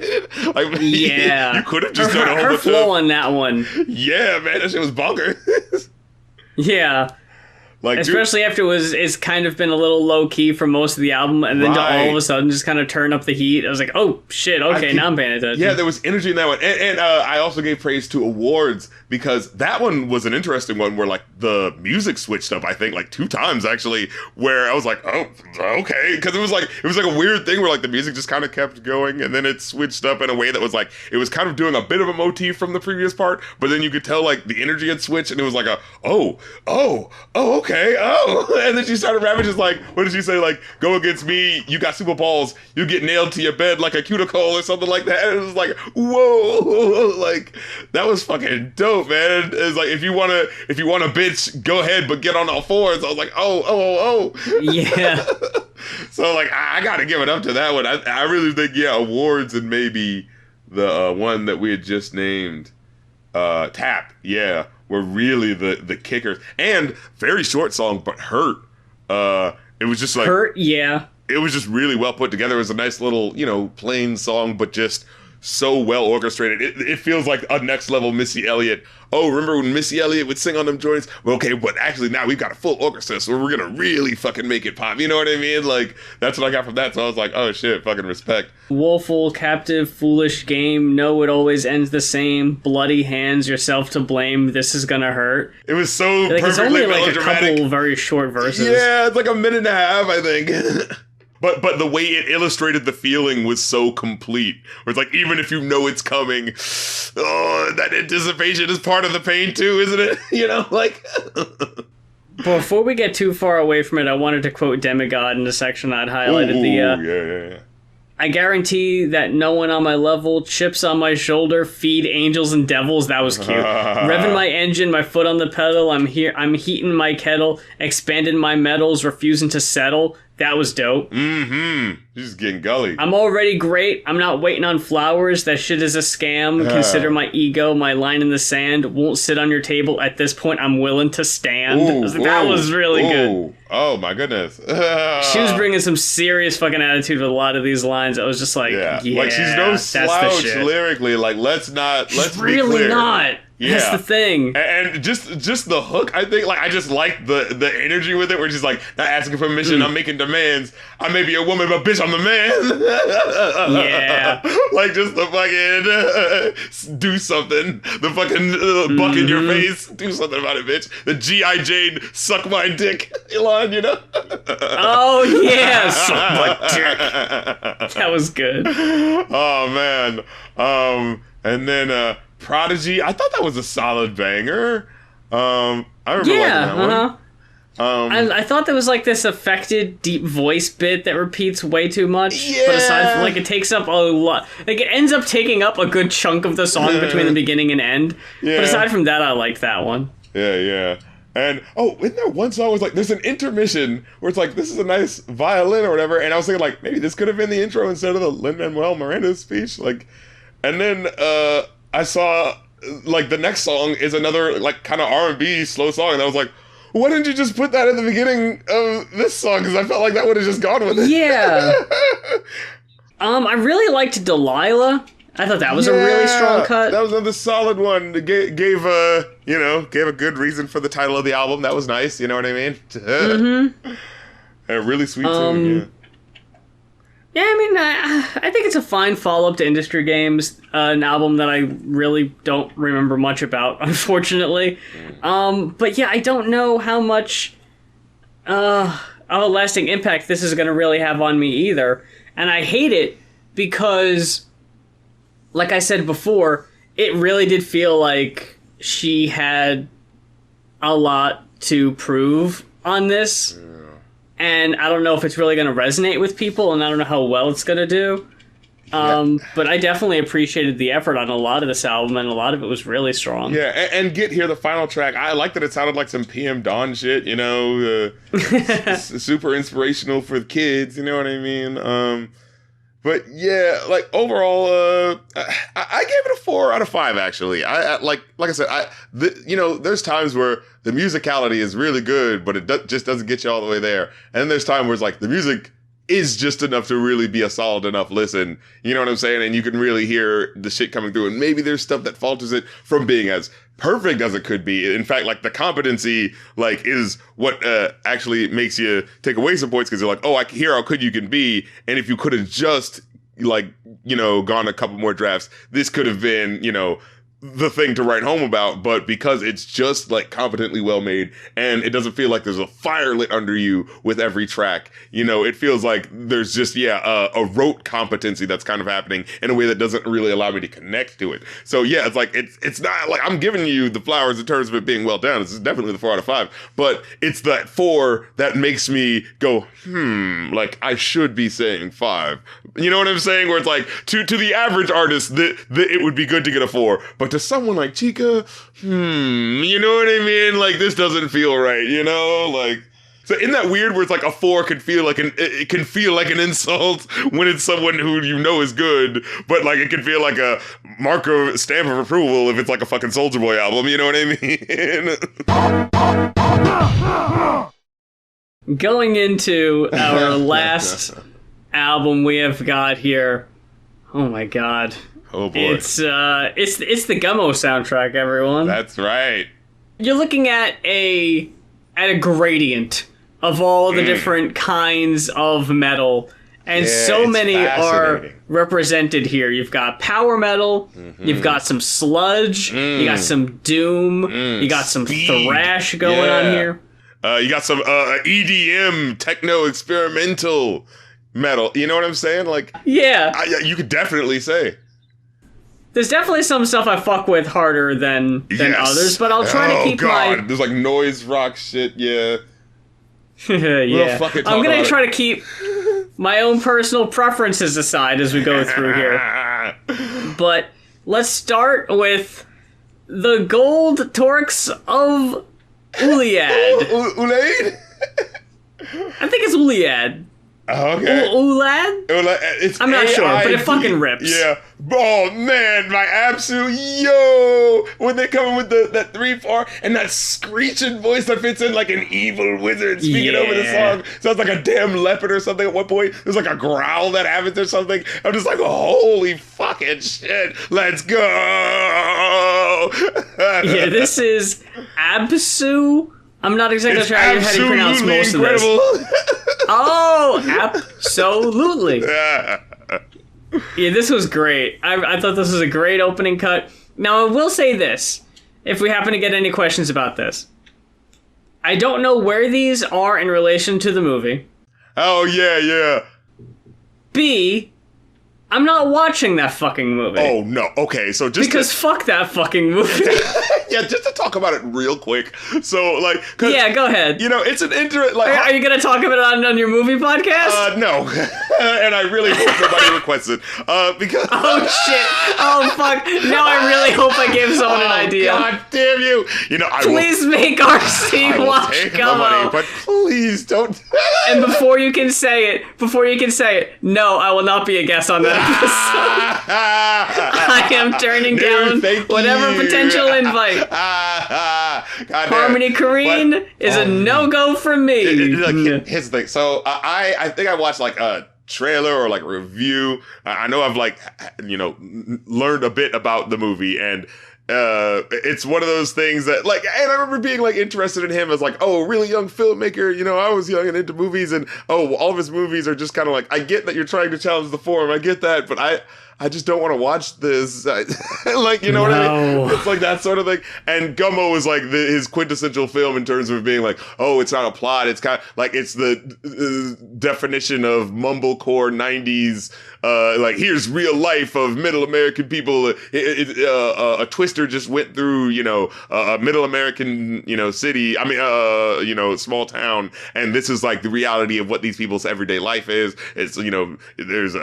Like, yeah. You could have just done a whole bunch bunch flow on that one. Yeah, man, that shit was bonkers. Yeah. Like, especially after it's kind of been a little low key for most of the album, and then to all of a sudden just kind of turn up the heat. I was like, oh shit, okay, now I'm paying attention. Yeah, there was energy in that one, and I also gave praise to Awards because that one was an interesting one where like the music switched up. I think like 2 times actually, where I was like, oh, okay, because it was like a weird thing where like the music just kind of kept going, and then it switched up in a way that was like it was kind of doing a bit of a motif from the previous part, but then you could tell like the energy had switched, and it was like okay, and then she started rapping just like, what did she say? Like, go against me, you got super balls, you get nailed to your bed like a cuticle or something like that. And it was like, whoa, like that was fucking dope, man. It's like if you wanna bitch, go ahead, but get on all fours. I was like, oh. Yeah. So like I gotta give it up to that one. I really think Awards and maybe the one that we had just named, Tap, were really the kickers. And very short song, but Hurt. It was just like... Hurt, yeah. It was just really well put together. It was a nice little, plain song, but just so well orchestrated. It feels like a next level Missy Elliott. Oh, remember when Missy Elliott would sing on them joints? Well, okay, but actually now we've got a full orchestra, so we're gonna really fucking make it pop. You know what I mean? Like, that's what I got from that. So I was like, oh shit, fucking respect. Woeful, captive, foolish game. No, it always ends the same. Bloody hands, yourself to blame. This is gonna hurt. It was so like, perfectly it's only like melodramatic. a couple very short verses. Yeah, it's like a minute and a half, I think. But the way it illustrated the feeling was so complete. Where it's like, even if you know it's coming, that anticipation is part of the pain too, isn't it? Like... Before we get too far away from it, I wanted to quote Demigod in the section I'd highlighted. Yeah. I guarantee that no one on my level, chips on my shoulder, feed angels and devils. That was cute. Revving my engine, my foot on the pedal. I'm heating my kettle, expanding my metals, refusing to settle. That was dope. Mm-hmm. She's getting gully. I'm already great. I'm not waiting on flowers. That shit is a scam. Consider my ego, my line in the sand. Won't sit on your table. At this point, I'm willing to stand. That was really good. Oh, my goodness. She was bringing some serious fucking attitude with a lot of these lines. I was just like, yeah, like she's no slouch lyrically. Like, let's really be clear. not. Yeah. That's the thing. And just the hook, I think, like, I just like the energy with it, where she's like, not asking for permission, I'm making demands. I may be a woman, but bitch, I'm the man. Yeah. Like, just the fucking, do something. The fucking buck in your face, do something about it, bitch. The G.I. Jane, suck my dick line, you know? Oh, yeah, suck my dick. That was good. Oh, man. And then, Prodigy, I thought that was a solid banger. I remember liking that one. I thought there was like this affected deep voice bit that repeats way too much. Yeah. But aside from, like, it takes up a lot. Like, it ends up taking up a good chunk of the song between the beginning and end. Yeah. But aside from that, I liked that one. Yeah. And, isn't there one song where it's like, there's an intermission where it's like, this is a nice violin or whatever, and I was thinking, like, maybe this could have been the intro instead of the Lin-Manuel Miranda speech, like, and then, I saw, like, the next song is another, like, kind of R&B slow song, and I was like, why didn't you just put that in the beginning of this song? Because I felt like that would have just gone with it. Yeah. I really liked Delilah. I thought that was a really strong cut. That was another solid one. It gave a good reason for the title of the album. That was nice, you know what I mean? Mm-hmm. A really sweet tune, yeah. Yeah, I mean, I think it's a fine follow-up to Industry Games, an album that I really don't remember much about, unfortunately. But yeah, I don't know how much of a lasting impact this is going to really have on me either. And I hate it because, like I said before, it really did feel like she had a lot to prove on this. And I don't know if it's really going to resonate with people, and I don't know how well it's going to do. But I definitely appreciated the effort on a lot of this album, and a lot of it was really strong. Yeah, and Get Here, the final track, I like that it sounded like some PM Dawn shit, you know, super inspirational for the kids, you know what I mean? But yeah, like, overall, I gave it a 4 out of 5, actually. Like I said, there's times where the musicality is really good, but it just doesn't get you all the way there. And then there's times where it's like, the music is just enough to really be a solid enough listen. You know what I'm saying? And you can really hear the shit coming through. And maybe there's stuff that falters it from being as perfect as it could be. In fact, like, the competency, like, is what actually makes you take away some points, because you're like, I hear how good you can be. And if you could have just, like, you know, gone a couple more drafts, this could have been, you know, the thing to write home about. But because it's just, like, competently well made, and it doesn't feel like there's a fire lit under you with every track, you know, it feels like there's just, a rote competency that's kind of happening in a way that doesn't really allow me to connect to it. So yeah, it's like, it's not like I'm giving you the flowers in terms of it being well done. It's definitely the 4 out of 5, but it's that 4 that makes me go, like, I should be saying 5. You know what I'm saying? Where it's like, to the average artist, it would be good to get a 4, but to someone like Chika, you know what I mean? Like, this doesn't feel right, you know? Like, so isn't that weird where it's like a 4 could feel like it can feel like an insult when it's someone who you know is good, but, like, it can feel like a stamp of approval if it's like a fucking Soulja Boy album, you know what I mean? Going into our last album we have got here, oh my god. Oh boy. It's the Gummo soundtrack, everyone. That's right. You're looking at a gradient of all the different kinds of metal, and so many are represented here. You've got power metal, you've got some sludge, you got some doom, you got some thrash going on here. You got some EDM, techno experimental metal. You know what I'm saying? Like, yeah, you could definitely say. There's definitely some stuff I fuck with harder than others, but I'll try to keep There's like noise rock shit, yeah. Yeah. I'm gonna try to keep my own personal preferences aside as we go through here. But let's start with the Gold Torques of Uliad. Ulaid? I think it's Uliad. Okay. Ulad? I'm not sure, but it fucking rips. Yeah. Oh man, my absolute yo! When they come in with that 3/4 and that screeching voice that fits in like an evil wizard speaking over the song. Sounds like a damn leopard or something at one point. There's like a growl that happens or something. I'm just like, holy fucking shit, let's go! Yeah, this is Absu. I'm not exactly sure how you pronounce most incredible. of this. Oh, absolutely. Yeah, this was great. I thought this was a great opening cut. Now, I will say this, if we happen to get any questions about this. I don't know where these are in relation to the movie. Oh, yeah. B, I'm not watching that fucking movie. Oh, no. Okay, so just... Because fuck that fucking movie. Yeah, just to talk about it real quick. So, like... Yeah, go ahead. You know, it's an like... Are you going to talk about it on your movie podcast? No. And I really hope nobody requests it. Because... Oh, shit. Oh, fuck. Now I really hope I gave someone an idea. God damn you. You know, Please make RC watch Gummo. But please don't... And before you can say it, no, I will not be a guest on that episode. I am turning down whatever potential invite. Harmony Korine is a no-go from me. Here's the thing. So I think I watched like a trailer or like a review. I know I've like, learned a bit about the movie, and it's one of those things that like, and I remember being like interested in him as like, oh, really young filmmaker. You know, I was young and into movies, and all of his movies are just kind of like, I get that you're trying to challenge the form. I get that, but I just don't want to watch this. Like, you know what I mean? It's like that sort of thing. And Gummo is like his quintessential film in terms of being like, oh, it's not a plot. It's kind of like, it's the definition of mumblecore 90s. Like, here's real life of middle American people. A twister just went through, a middle American, city. I mean, small town. And this is like the reality of what these people's everyday life is. It's, there's,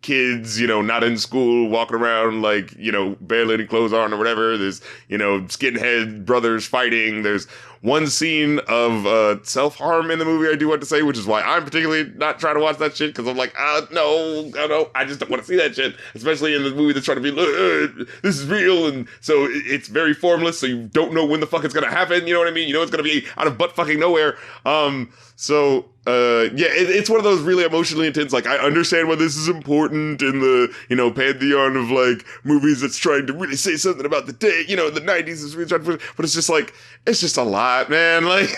kids, not in school, walking around like, barely any clothes on or whatever. There's, skinhead brothers fighting. There's one scene of self-harm in the movie, I do want to say, which is why I'm particularly not trying to watch that shit, because I'm like, no, I just don't want to see that shit, especially in the movie that's trying to be, this is real, and so it's very formless, so you don't know when the fuck it's gonna happen, you know what I mean? You know it's gonna be out of butt fucking nowhere. It's one of those really emotionally intense, like, I understand why this is important in the, pantheon of, like, movies that's trying to really say something about the day, the 90s is really trying to, but it's just like, it's just a lot, man, like.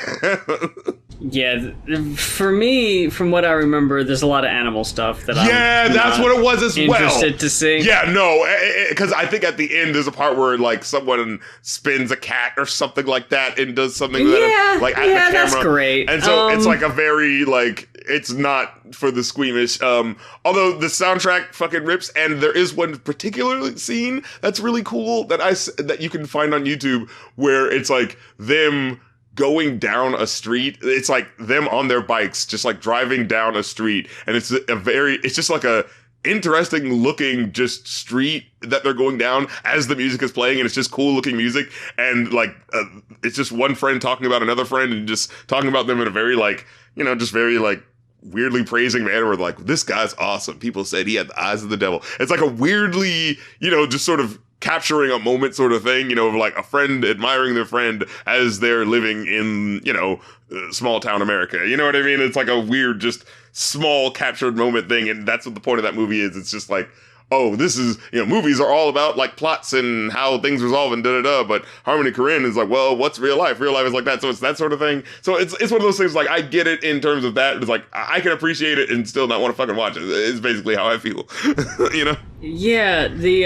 Yeah, for me, from what I remember, there's a lot of animal stuff that that's what it was as well. Interested to see. Yeah, no, because I think at the end there's a part where like someone spins a cat or something like that and does something at the camera. That's great. And so it's like a very like, it's not for the squeamish. Although the soundtrack fucking rips, and there is one particular scene that's really cool that you can find on YouTube where it's like them going down a street. It's like them on their bikes, just like driving down a street. And it's just like a interesting looking just street that they're going down as the music is playing. And it's just cool looking music. And like, it's just one friend talking about another friend and just talking about them in a very like, just very like weirdly praising manner where like, this guy's awesome. People said he had the eyes of the devil. It's like a weirdly, just sort of capturing a moment sort of thing, of like a friend admiring their friend as they're living in, small town America. You know what I mean? It's like a weird, just small captured moment thing. And that's what the point of that movie is. It's just like, oh, this is, movies are all about like plots and how things resolve and da-da-da. But Harmony Korine is like, well, what's real life? Real life is like that. So it's that sort of thing. So it's one of those things like, I get it in terms of that. It's like, I can appreciate it and still not want to fucking watch it. It's basically how I feel, Yeah, the,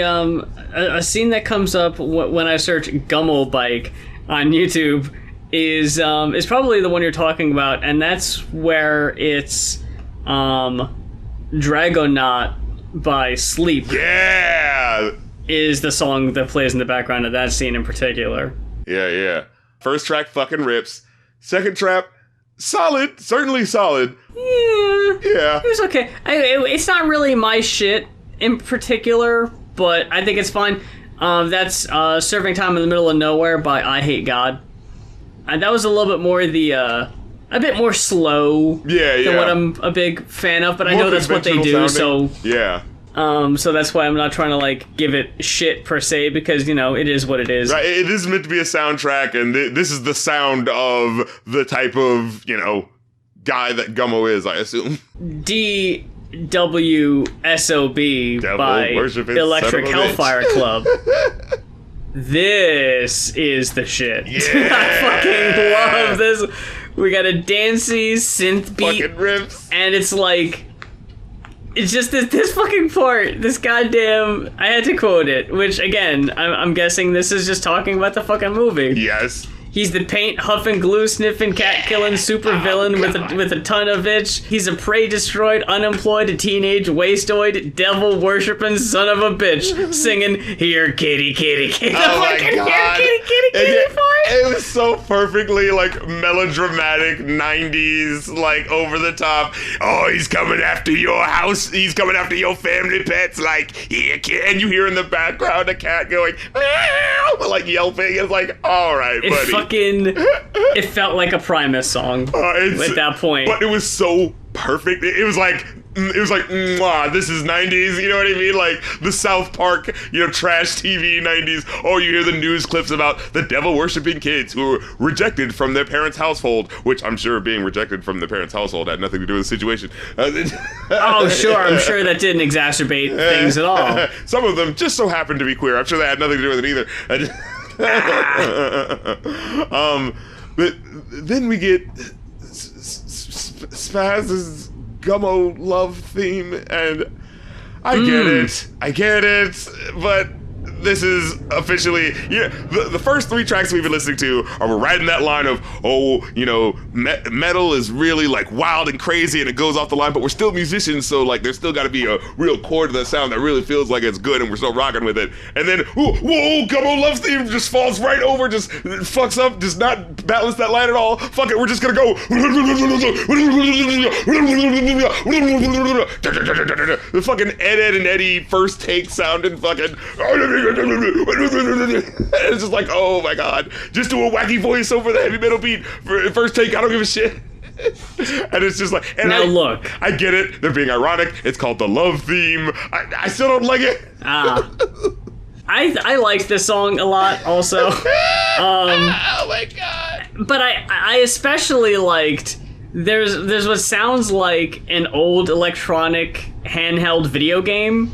a scene that comes up when I search Gummo bike on YouTube is probably the one you're talking about. And that's where it's, Dragonaut by Sleep. Yeah! Is the song that plays in the background of that scene in particular. Yeah. First track fucking rips. Second track, solid. Certainly solid. Yeah. It was okay. It's not really my shit in particular, but I think it's fine. That's Serving Time in the Middle of Nowhere by I Hate God. And that was a little bit more the a bit more slow than what I'm a big fan of, but I know that's what they do, sounding. so... Yeah. So that's why I'm not trying to, like, give it shit, per se, because, you know, it is what it is. Right, it is meant to be a soundtrack, and this is the sound of the type of, you know, guy that Gummo is, I assume. DWSOB by Electric Hellfire Club. This is the shit. Yeah. I fucking love this. We got a dancey synth beat. Fucking riffs. And it's like... It's just this fucking part, this goddamn... I had to quote it, which, again, I'm guessing this is just talking about the fucking movie. Yes. He's the paint huffing, glue sniffing, cat killing super villain with a ton of itch. He's a prey destroyed, unemployed, a teenage wasteoid, devil worshipping son of a bitch, singing "Here, kitty, kitty, kitty." Oh my god! Here, kitty, kitty, kitty for it. It was so perfectly like melodramatic '90s, like over the top. Oh, he's coming after your house. He's coming after your family pets. Like here, kid, and you hear in the background a cat going meow, like yelping. It's like, all right, buddy. It felt like a Primus song at that point. But it was so perfect. It was like, mwah, this is 90s, you know what I mean? Like the South Park, you know, trash TV 90s. Oh, you hear the news clips about the devil-worshipping kids who were rejected from their parents' household, which I'm sure being rejected from their parents' household had nothing to do with the situation. Oh, sure. I'm sure that didn't exacerbate things at all. Some of them just so happened to be queer. I'm sure that had nothing to do with it either. But then we get Spaz's Gummo love theme, and I get it, but this is officially, the first three tracks we've been listening to are riding that line of, oh, you know, metal is really like wild and crazy and it goes off the line, but we're still musicians, so like there's still got to be a real chord to the sound that really feels like it's good and we're still rocking with it. And then, whoa, Gummo Love's theme just falls right over, just fucks up, does not balance that line at all. Fuck it, we're just gonna go. The fucking Ed and Eddie first take sound and fucking... It's just like, oh my god, just do a wacky voice over the heavy metal beat for first take. I don't give a shit. And it's just like, and now look, I get it, they're being ironic, it's called the love theme. I still don't like it. I liked this song a lot also. Oh my god. But I especially liked there's what sounds like an old electronic handheld video game.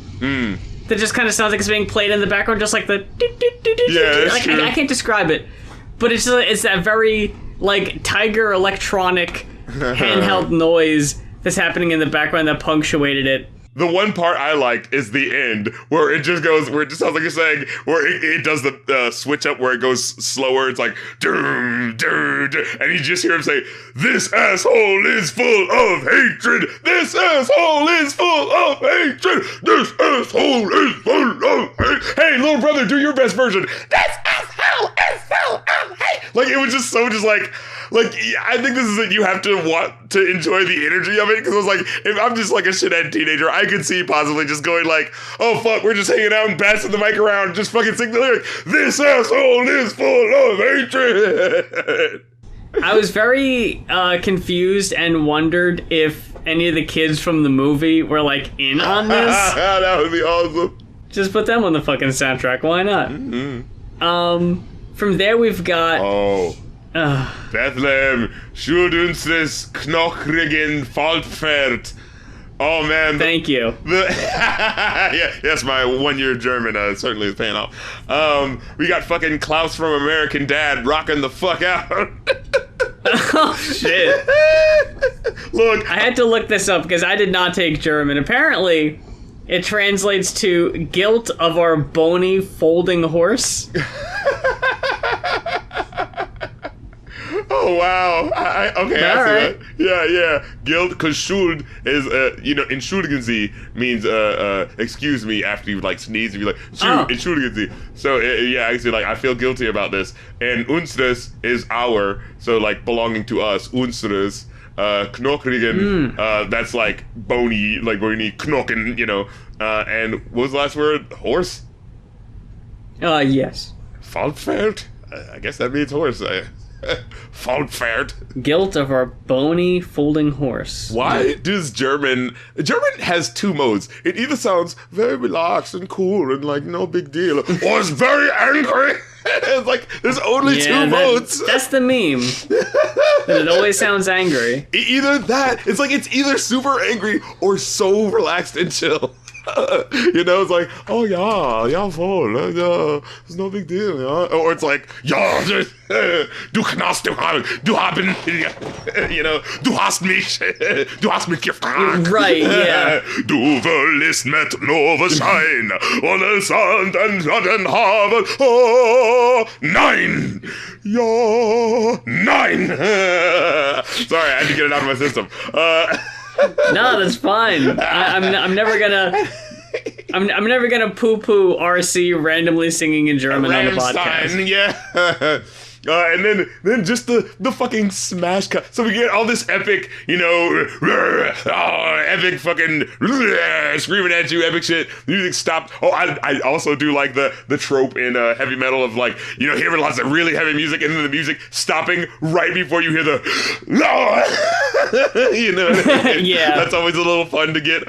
That just kind of sounds like it's being played in the background, just like the... Yeah, that's true. I can't describe it, but it's that very, like, Tiger electronic handheld noise that's happening in the background that punctuated it. The one part I liked is the end, where it just goes, where it just sounds like you're saying, where it does the switch up where it goes slower. It's like, and you just hear him say, "This asshole is full of hatred. This asshole is full of hatred. This asshole is full of hate. Hey, little brother, do your best version. This asshole is full of hate." Like, it was just so just like, I think this is that you have to want to enjoy the energy of it, because I was like, if I'm just like a shithead teenager, I could see possibly just going like, oh fuck, we're just hanging out and passing the mic around, just fucking sing the lyric, "This asshole is full of hatred." I was very confused and wondered if any of the kids from the movie were like in on this. That would be awesome. Just put them on the fucking soundtrack, why not? From there we've got... Bethlehem, Schuldenses Knochrigen Faltfert. Oh man. Thank you. Yes, my 1 year German certainly is paying off. We got fucking Klaus from American Dad rocking the fuck out. Oh shit. Look. I had to look this up because I did not take German. Apparently, it translates to "guilt of our bony folding horse." Oh wow! Okay, I see right. that. Yeah. Guilt, because Schuld is, entschuldigen Sie means excuse me after you like sneeze and you're like entschuldigen Sie. So yeah, actually, like I feel guilty about this. And unseres is our, so like belonging to us. Unseres, knochrigen, that's like bony, knochen, and what was the last word? Horse. Yes. Faltfeld? I guess that means horse. Faultfert. Guilt of our bony folding horse. Why does German has two modes. It either sounds very relaxed and cool and like no big deal, or it's very angry. It's like there's only two modes. That's the meme. It always sounds angry. Either that, it's either super angry or so relaxed and chill. You know, it's like, oh yeah, voll, it's no big deal, yeah. Or it's like, ja, du kannst, du haben, you know, du hast mich gefragt. Right, yeah. Du willst mit Nova Schein und es Schatten haben, oh, nein, ja, nein. Sorry, I had to get it out of my system. No, that's fine. I'm never gonna poo-poo RC randomly singing in German on the podcast. Yeah. And then just the fucking smash cut. So we get all this epic, you know, epic fucking screaming at you, epic shit. The music stopped. Oh, I also do like the trope in heavy metal of like, you know, hearing lots of really heavy music and then the music stopping right before you hear the no. You know, yeah. That's always a little fun to get.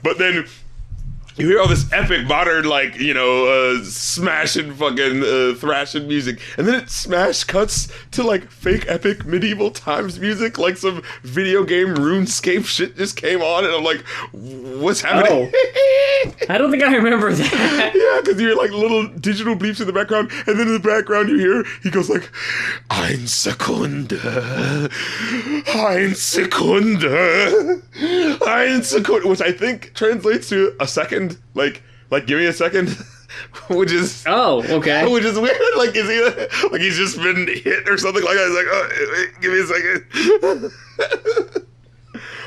But then you hear all this epic modern, like, you know, smashing fucking thrashing music, and then it smash cuts to like fake epic medieval times music, like some video game RuneScape shit just came on, and I'm like, what's happening? Oh. I don't think I remember that. Yeah, because you hear like little digital bleeps in the background, and then in the background you hear, he goes like, Ein Sekunde, which I think translates to a second. Like, give me a second, which is which is weird. Like, is he like he's just been hit or something like that? He's like, oh, wait, give me a second.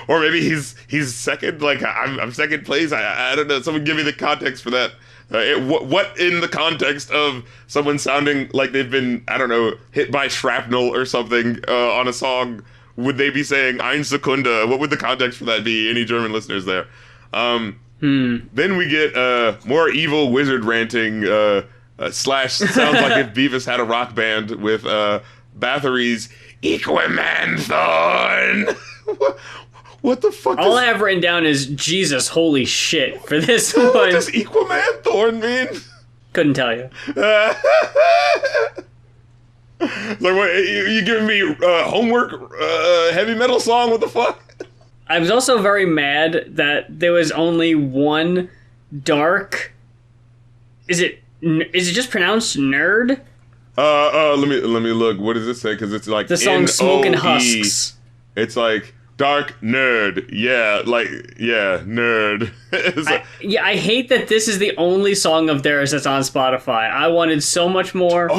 Or maybe he's second. Like I'm second place. I don't know. Someone give me the context for that. What in the context of someone sounding like they've been, I don't know, hit by shrapnel or something on a song? Would they be saying Ein Sekunde? What would the context for that be? Any German listeners there? Then we get more evil wizard ranting slash sounds like if Beavis had a rock band with Bathory's Equimanthorn. What the fuck? All I have written down is Jesus, holy shit for this one. What does Equimanthorn mean? Couldn't tell you. Like, what, you giving me homework heavy metal song? What the fuck? I was also very mad that there was only one dark. Is it just pronounced nerd? Let me look. What does it say? Because it's like the song "Smoking Husks." It's like dark nerd. Yeah, nerd. I hate that this is the only song of theirs that's on Spotify. I wanted so much more.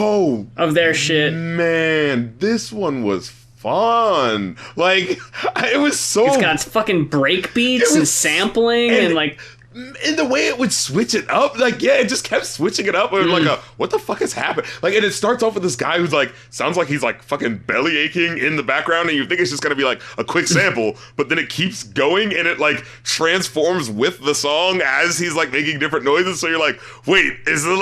Of their shit. Man, this one was fun. Like, it was so. It's got fucking break beats and sampling and like. In the way it would switch it up, like, yeah, it just kept switching it up. And like, what the fuck is happening? Like, and it starts off with this guy who's like, sounds like he's like fucking belly aching in the background, and you think it's just gonna be like a quick sample, but then it keeps going and it like transforms with the song as he's like making different noises. So you're like, wait, is the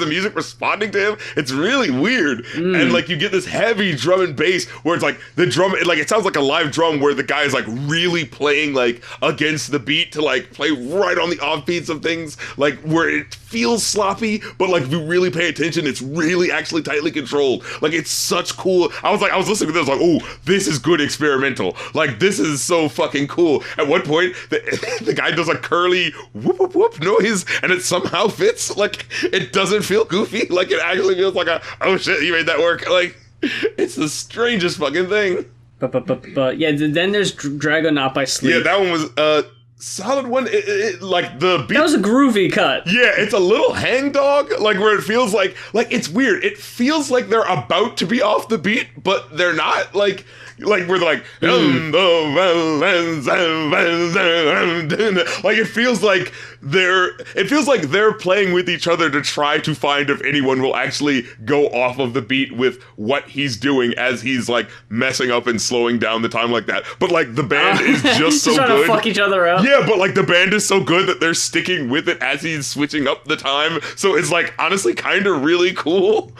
music responding to him? It's really weird. And like you get this heavy drum and bass where it's like the drum, it sounds like a live drum where the guy is like really playing like against the beat to like play right on the offbeats of things, like where it feels sloppy, but like if you really pay attention, it's really actually tightly controlled. Like it's such cool. I was listening to this like, oh, this is good experimental. Like this is so fucking cool. At one point, the guy does a curly whoop whoop whoop noise and it somehow fits. Like, it doesn't feel goofy. Like, it actually feels like oh shit, you made that work. Like, it's the strangest fucking thing. But yeah, then there's Drago Not by Sleep. Yeah, that one was solid one. Like, the beat. That was a groovy cut. Yeah, it's a little hangdog, like, where it feels like it's weird. It feels like they're about to be off the beat, but they're not. Like where they're like, like it feels like it feels like they're playing with each other to try to find if anyone will actually go off of the beat with what he's doing as he's like messing up and slowing down the time like that. But like the band is just so trying good. To fuck each other up. Yeah, but like the band is so good that they're sticking with it as he's switching up the time. So it's like honestly kind of really cool.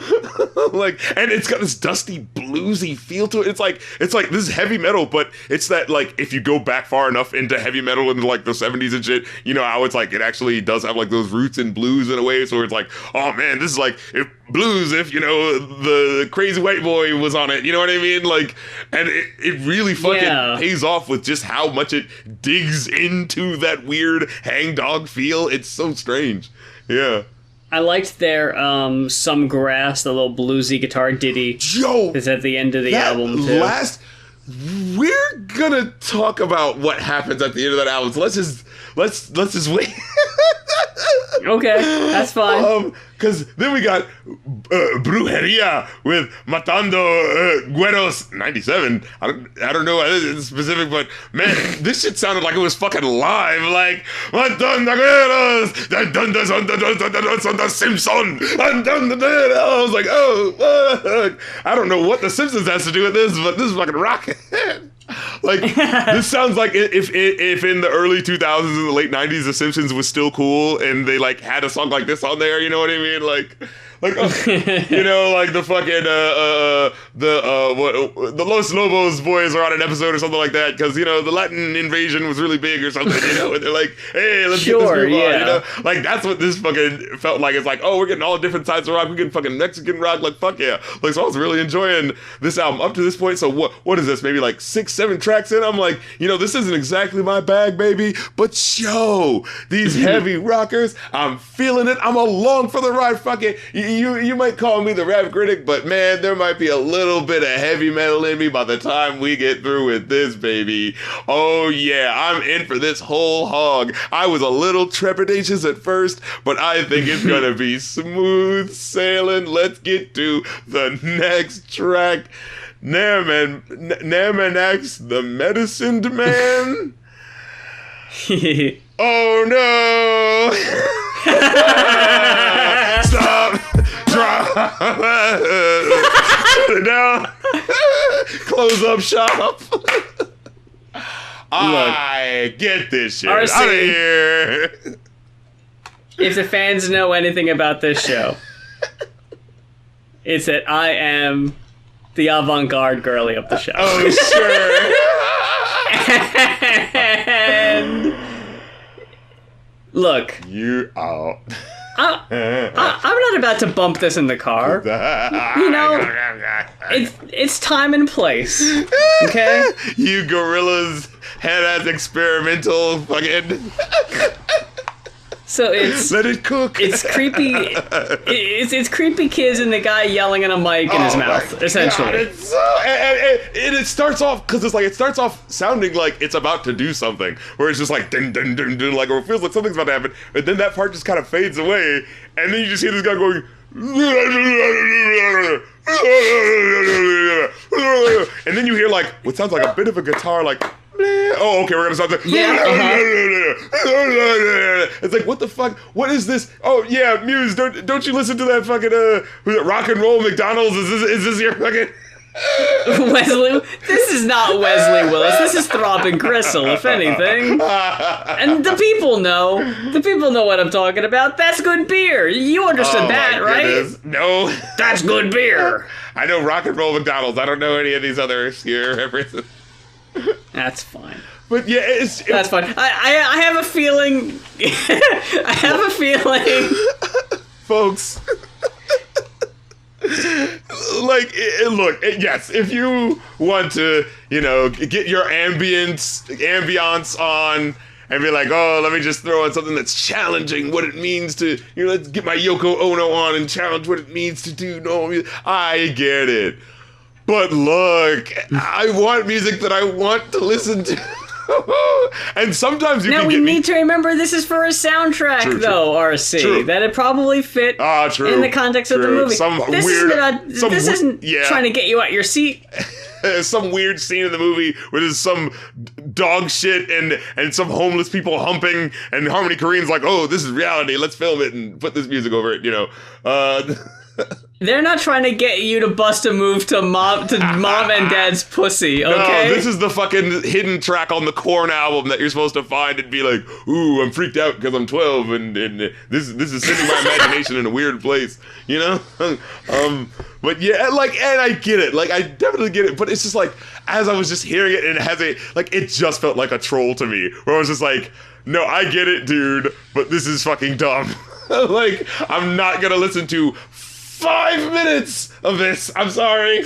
Like, and it's got this dusty bluesy feel to it. It's like this is heavy metal, but it's that like if you go back far enough into heavy metal into like the 70s and shit, you know how it's like it actually does have like those roots in blues in a way. So it's like, oh man, this is like if you know the Crazy White Boy was on it, you know what I mean? Like, and it really fucking pays off with just how much it digs into that weird hangdog feel. It's so strange. Yeah. I liked their Some Grass, the little bluesy guitar ditty. Yo, is at the end of the album too. We're gonna talk about what happens at the end of that album. So let's just wait. Okay, that's fine. Because then we got Brujeria with Matando Güeros 97. I don't know why this is specific, but man, this shit sounded like it was fucking live. Like Matando Güeros, the Samson. I was like, oh, fuck. I don't know what the Simpsons has to do with this, but this is fucking rocking. Like, this sounds like if in the early 2000s and the late 90s, The Simpsons was still cool and they like had a song like this on there, you know what I mean? Like you know, like the fucking the Los Lobos boys are on an episode or something like that because you know the Latin invasion was really big or something, you know, and they're like, hey, let's get this move on, you know, like that's what this fucking felt like. It's like, oh, we're getting all different sides of rock, we're getting fucking Mexican rock, like fuck yeah, like so I was really enjoying this album up to this point. So what is this? Maybe like 6-7 tracks in. I'm like, you know, this isn't exactly my bag, baby, but yo, these heavy rockers, I'm feeling it. I'm along for the ride. Fuck it. You might call me the rap critic, but man, there might be a little bit of heavy metal in me by the time we get through with this, baby. Oh yeah, I'm in for this whole hog. I was a little trepidatious at first, but I think it's gonna be smooth sailing. Let's get to the next track. Namanax, the medicined man. Oh no! Stop! Drop! Down! Close up shop! I get this shit out of here! If the fans know anything about this show, it's that I am the avant-garde girly of the show. Oh, sure! And look, you out. I'm not about to bump this in the car. You know, it's time and place. Okay? You gorillas, head-ass experimental fucking... So it's let it cook. It's creepy. It's creepy kids and the guy yelling in a mic in his mouth, essentially. God, it's so, and it starts off because it's like it starts off sounding like it's about to do something, where it's just like dun dun dun dun, like or it feels like something's about to happen, but then that part just kind of fades away, and then you just hear this guy going. And then you hear like what sounds like a bit of a guitar, like. Oh, okay, we're gonna start. It's like, what the fuck? What is this? Oh yeah, Muse. Don't you listen to that fucking rock and roll McDonald's? Is this your fucking Wesley? This is not Wesley Willis. This is Throbbing Gristle, if anything. And the people know. The people know what I'm talking about. That's good beer. You understood that, right? Goodness. No, that's good beer. I know rock and roll McDonald's. I don't know any of these other obscure references. That's fine. But yeah, that's fine. I have a feeling. I have a feeling, folks. Like, look, yes, if you want to, you know, get your ambiance on and be like, oh, let me just throw on something that's challenging what it means to, you know, let's get my Yoko Ono on and challenge what it means to do normal music. I get it. But look, I want music that I want to listen to. And sometimes you now can we get need to remember this is for a soundtrack, though, RC. True. That it probably fit in the context of the movie. This isn't trying to get you out your seat. Some weird scene in the movie where there's some dog shit and some homeless people humping, and Harmony Korine's like, oh, this is reality, let's film it and put this music over it, you know. They're not trying to get you to bust a move to mom and dad's pussy, okay? No, this is the fucking hidden track on the Korn album that you're supposed to find and be like, ooh, I'm freaked out because I'm 12 and this is sending my imagination in a weird place, you know? But yeah, like, and I get it, like, I definitely get it, but it's just like, as I was just hearing it, and it just felt like a troll to me, where I was just like, no, I get it, dude, but this is fucking dumb. Like, I'm not gonna listen to 5 minutes of this. I'm sorry.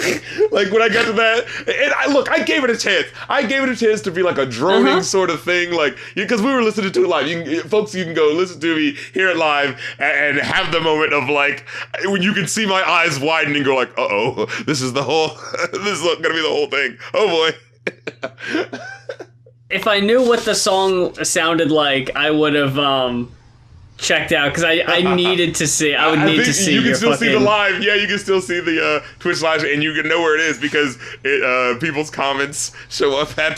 Like, when I got to that, and I gave it a chance. I gave it a chance to be like a droning sort of thing, like, because we were listening to it live. Folks, you can go listen to me, hear it live, and have the moment of like, when you can see my eyes widen and go like, uh-oh, this is gonna be the whole thing. Oh boy. If I knew what the song sounded like, I would have, checked out, because I needed to see. I would need to see. You can still see the live. Yeah, you can still see the Twitch live, and you can know where it is because people's comments show up at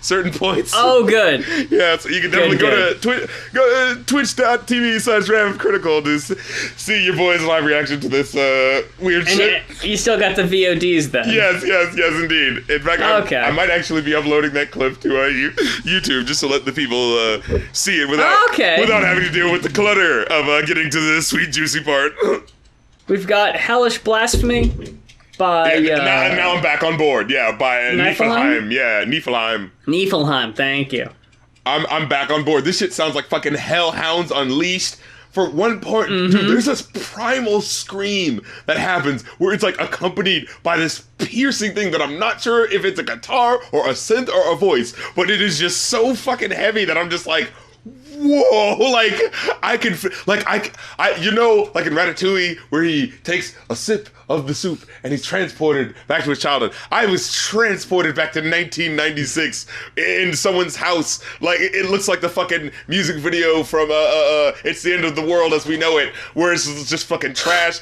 certain points. Oh, good. Yeah, so you can definitely go to twitch.tv/rapcritical to see your boys' live reaction to this weird shit. You still got the VODs then? Yes, indeed. In fact, I might actually be uploading that clip to YouTube just to let the people see it without having to deal with the clutter of getting to the sweet juicy part. We've got Hellish Blasphemy by now I'm back on board. Yeah, by Niflheim. Yeah, Niflheim. Niflheim, thank you. I'm back on board. This shit sounds like fucking Hellhounds Unleashed. For one part, dude, there's this primal scream that happens where it's like accompanied by this piercing thing that I'm not sure if it's a guitar or a synth or a voice, but it is just so fucking heavy that I'm just like, whoa, like, I can, like, you know, like in Ratatouille, where he takes a sip of the soup and he's transported back to his childhood. I was transported back to 1996 in someone's house. Like, it looks like the fucking music video from, It's the End of the World as We Know It, where it's just fucking trash.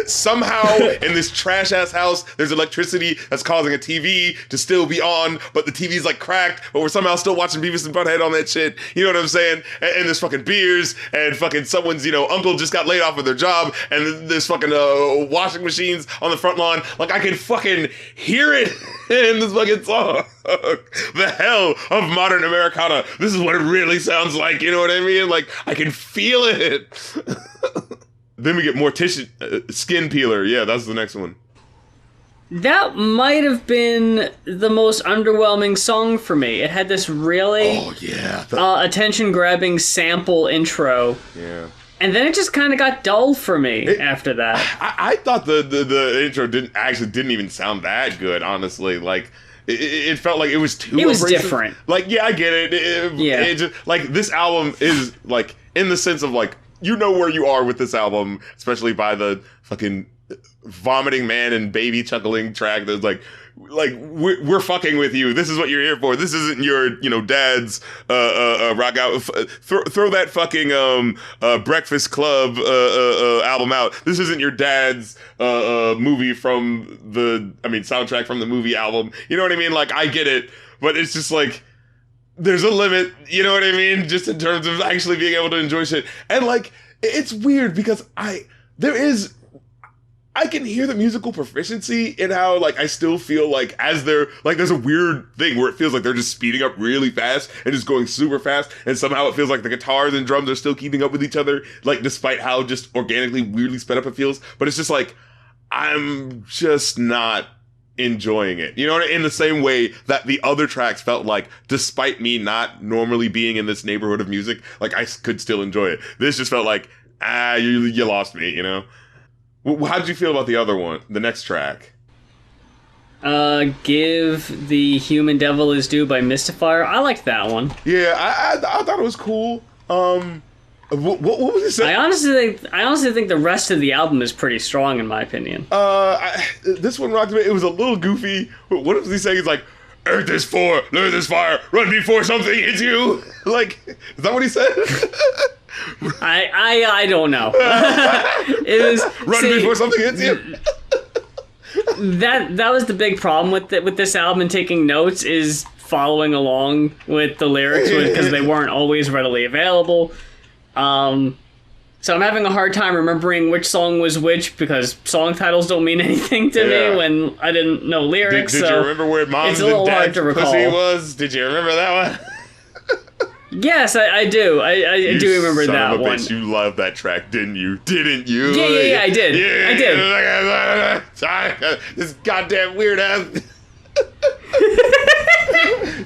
Somehow, in this trash-ass house, there's electricity that's causing a TV to still be on, but the TV's, like, cracked, but we're somehow still watching Beavis and Butthead on that shit. You know what I'm saying? And there's fucking beers, and fucking someone's, uncle just got laid off of their job, and there's fucking, washing machines on the front lawn. Like, I can fucking hear it in this fucking song. The hell of modern Americana. This is what it really sounds like, you know what I mean? Like, I can feel it. Then we get Mortician, Skin Peeler. Yeah, that's the next one. That might have been the most underwhelming song for me. It had this really attention-grabbing sample intro. Yeah. And then it just kind of got dull for me after that. I thought the intro didn't even sound that good, honestly. Like, it felt like it was too It was abrasive. Different. Like, yeah, I get it. It just, like, this album is, like, in the sense of, like, you know where you are with this album, especially by the fucking vomiting man and baby chuckling track that's like we're fucking with you. This is what you're here for. This isn't your dad's rock out. Throw that fucking Breakfast Club album out. This isn't your dad's movie from soundtrack from the movie album. You know what I mean? Like, I get it, but it's just like, there's a limit, you know what I mean? Just in terms of actually being able to enjoy shit. And like, it's weird because I can hear the musical proficiency in how, like, I still feel like there's a weird thing where it feels like they're just speeding up really fast and just going super fast, and somehow it feels like the guitars and drums are still keeping up with each other, like, despite how just organically weirdly sped up it feels. But it's just like, I'm just not enjoying it. You know, in the same way that the other tracks felt like, despite me not normally being in this neighborhood of music, like, I could still enjoy it. This just felt like, you lost me, you know? How did you feel about the other one, the next track? Give the Human Devil His Due by Mystifier. I liked that one. Yeah, I thought it was cool. What was it saying? I honestly think the rest of the album is pretty strong, in my opinion. This one rocked me. It was a little goofy. What was he saying? He's like, Earth is for, learn this fire, run before something hits you. Like, is that what he said? I don't know. It was run before something hits you. That was the big problem with this album and taking notes is following along with the lyrics because they weren't always readily available. So I'm having a hard time remembering which song was which because song titles don't mean anything to me when I didn't know lyrics. Did you remember where Mom's and Dad's pussy was? Did you remember that one? Yes, I do. I do remember that one. Bitch, you loved that track, didn't you? Didn't you? Yeah, I did. Yeah, I did. This goddamn weird ass.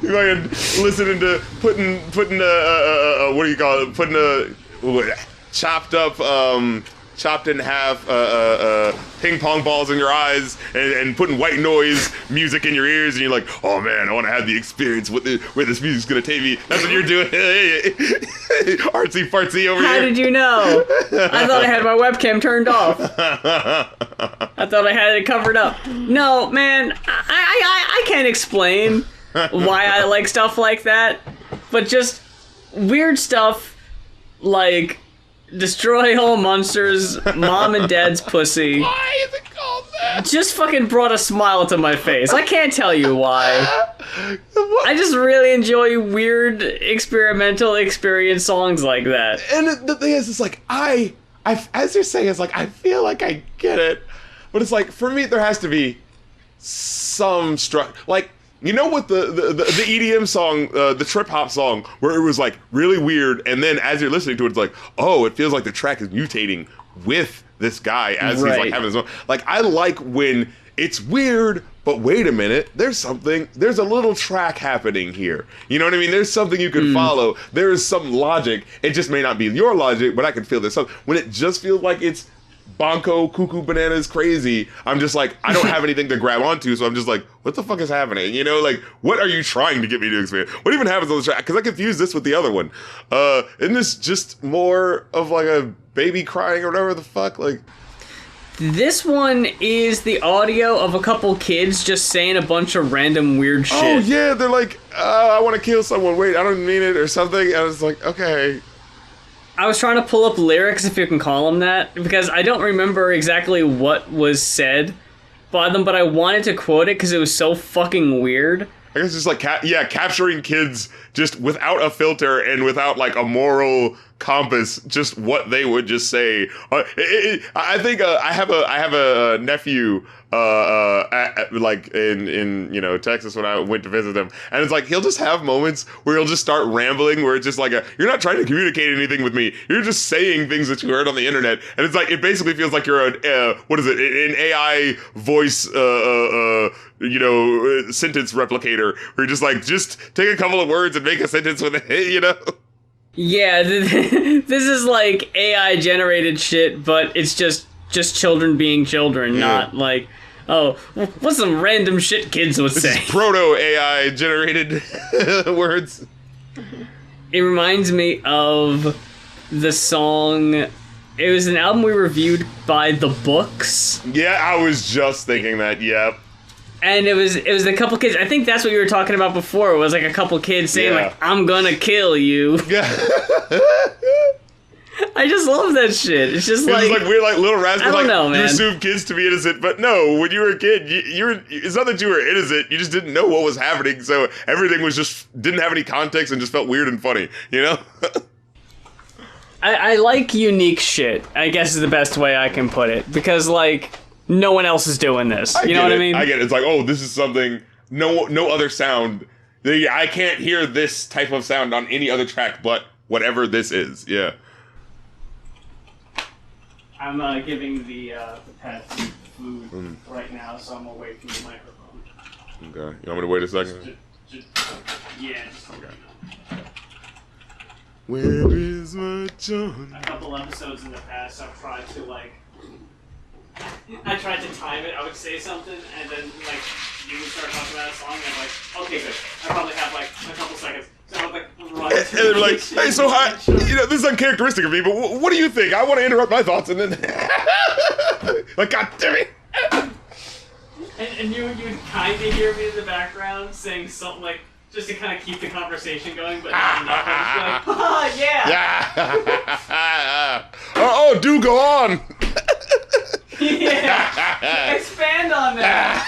You're like listening to putting what do you call it? Putting a chopped in half ping pong balls in your eyes and putting white noise music in your ears, and you're like, oh man, I want to have the experience with where this music's gonna take me. That's what you're doing. Artsy fartsy over here. How did you know? I thought I had my webcam turned off. I thought I had it covered up. No, man, I can't explain why I like stuff like that, but just weird stuff like Destroy All Monsters, Mom and Dad's Pussy. Why is it called that? Just fucking brought a smile to my face. I can't tell you why. I just really enjoy weird experimental experience songs like that. And the thing is, it's like, I as you're saying, it's like, I feel like I get it. But it's like, for me, there has to be some like, you know what the EDM song, the trip hop song, where it was like really weird, and then as you're listening to it, it's like, oh, it feels like the track is mutating with this guy as he's like having his own. Like, I like when it's weird, but wait a minute, there's a little track happening here. You know what I mean? There's something you can follow. There is some logic. It just may not be your logic, but I can feel there's something. When it just feels like it's bonko, cuckoo, bananas, crazy, I'm just like, I don't have anything to grab onto, so I'm just like, what the fuck is happening? You know, like, what are you trying to get me to experience? What even happens on the track? Because I confused this with the other one. Isn't this just more of like a baby crying or whatever the fuck? Like, this one is the audio of a couple kids just saying a bunch of random weird shit. Oh yeah, they're like, I want to kill someone, wait, I don't mean it, or something, and I was like, okay. I was trying to pull up lyrics, if you can call them that, because I don't remember exactly what was said by them, but I wanted to quote it because it was so fucking weird. I guess it's like, capturing kids just without a filter and without like a moral compass, just what they would just say. I think I have a nephew like in you know, Texas when I went to visit them, and it's like he'll just have moments where he'll just start rambling where it's just like you're not trying to communicate anything with me, you're just saying things that you heard on the internet, and it's like it basically feels like you're an AI voice you know, sentence replicator where you're just like, just take a couple of words and make a sentence with it, you know. Yeah, this is like AI generated shit, but it's just children being children, not like, oh, what's some random shit kids would say. This is proto AI generated words. It reminds me of the song. It was an album we reviewed by The Books. Yeah, I was just thinking that. Yep. And it was a couple kids. I think that's what you were talking about before. It was like a couple kids saying like, "I'm gonna kill you." Yeah. I just love that shit. It's just like we're like little raspberries. I don't know, man. You assume kids to be innocent, but no. When you were a kid, it's not that you were innocent. You just didn't know what was happening, so everything was just didn't have any context and just felt weird and funny. You know. I like unique shit, I guess is the best way I can put it, because like no one else is doing this. You know what I mean? I get it. It's like, oh, this is something no other sound. I can't hear this type of sound on any other track but whatever this is. Yeah. I'm giving the pets food right now, so I'm away from the microphone. Okay. You want me to wait a second? Yeah. Okay. Where is my John? A couple episodes in the past, I've tried to I tried to time it. I would say something, and then like you would start talking about a song, and I'm like, okay, good. I probably have like a couple seconds. So I'm like, run. And they're like, hey, so hi, you know, this is uncharacteristic of me, but what do you think? I want to interrupt my thoughts, and then like, God damn it. And you would kind of hear me in the background saying something like, just to kind of keep the conversation going, but not enough. I'm just like, yeah. Oh, do go on. Yeah. Expand on that.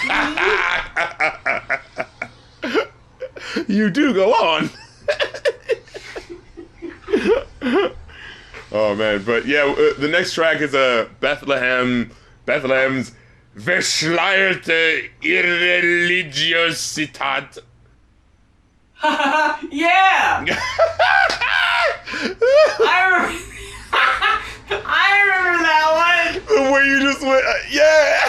you do go on. Oh man, but yeah, the next track is Bethlehem's Verschleierte Irreligiosität. Yeah! I remember that one! The way you just went, yeah!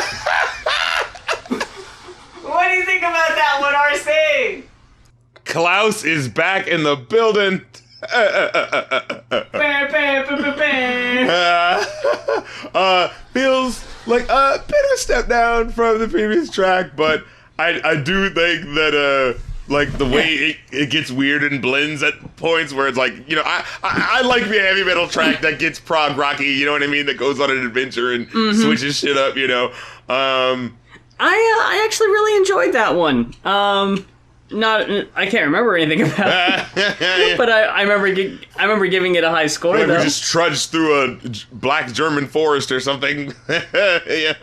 What do you think about that one, RC? Klaus is back in the building. Feels like a bit of a step down from the previous track, but I do think that like the way it gets weird and blends at points where it's like, you know, I like the heavy metal track that gets prog rocky, you know what I mean, that goes on an adventure and switches shit up, you know. I actually really enjoyed that one. I can't remember anything about it, but I remember giving it a high score. Like though. we just trudged through a black German forest or something. Yeah.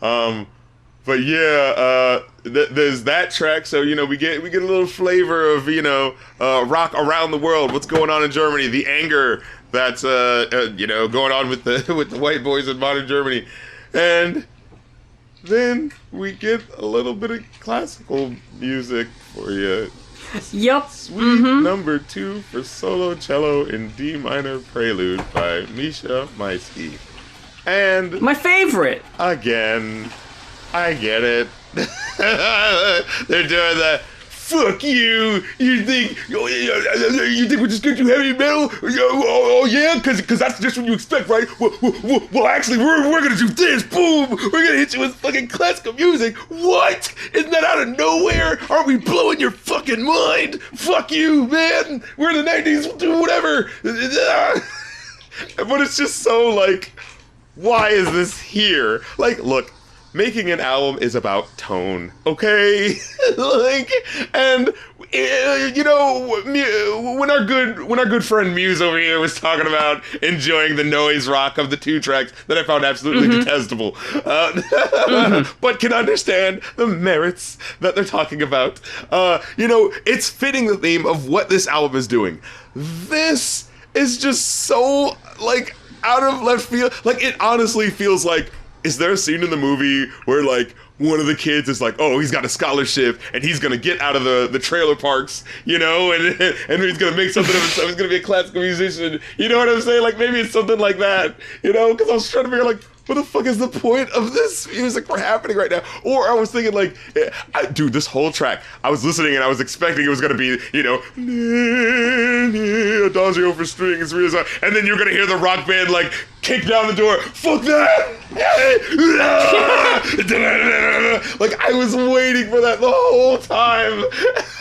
But yeah, there's that track. So, you know, we get a little flavor of, you know, rock around the world. What's going on in Germany? The anger that's you know, going on with the white boys in modern Germany, and then we get a little bit of classical music for you. Yep. Suite number 2 for solo cello in D minor prelude by Misha Maisky. And my favorite. Again, I get it. They're doing the fuck you. You think we're just gonna do heavy metal? Oh yeah, because that's just what you expect, right? Well, actually, we're gonna do this. Boom! We're gonna hit you with fucking classical music. What? Isn't that out of nowhere? Aren't we blowing your fucking mind? Fuck you, man. We're in the 90s. We'll do whatever. But it's just so like, why is this here? Like, look. Making an album is about tone, okay? Like, and you know, when our good friend Muse over here was talking about enjoying the noise rock of the 2 tracks that I found absolutely detestable, but can understand the merits that they're talking about. You know, it's fitting the theme of what this album is doing. This is just so like out of left field. Like, it honestly feels like. Is there a scene in the movie where, like, one of the kids is like, oh, he's got a scholarship and he's going to get out of the trailer parks, you know, and he's going to make something of himself. He's going to be a classical musician. You know what I'm saying? Like, maybe it's something like that, you know, because I was trying to figure, like, what the fuck is the point of this music happening right now? Or I was thinking, like, dude, this whole track, I was listening and I was expecting it was going to be, you know, Adagio for strings, and then you're going to hear the rock band, like, kick down the door. Fuck that! Like, I was waiting for that the whole time.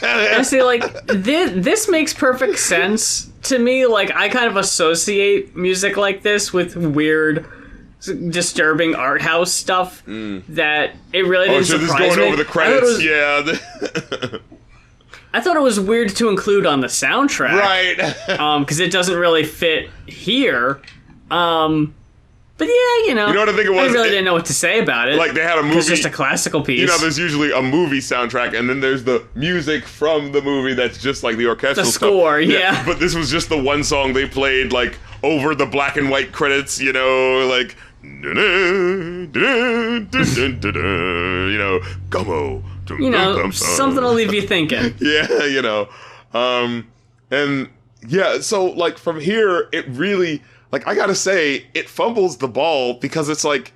I see, like, this makes perfect sense to me. Like, I kind of associate music like this with weird, disturbing art house stuff that it really didn't surprise me. This going over the credits, yeah. I thought it was weird to include on the soundtrack, right? Because it doesn't really fit here. But yeah, you know what I think it was? I really didn't know what to say about it. Like, they had a movie. It's just a classical piece. You know, there's usually a movie soundtrack, and then there's the music from the movie that's just like the orchestral stuff. The score, yeah. But this was just the one song they played, like, over the black and white credits, you know, like, you know, Gummo. You know, something to leave you thinking. Yeah, you know. And, yeah, so, like, from here, it really... Like, I gotta say, it fumbles the ball because it's like,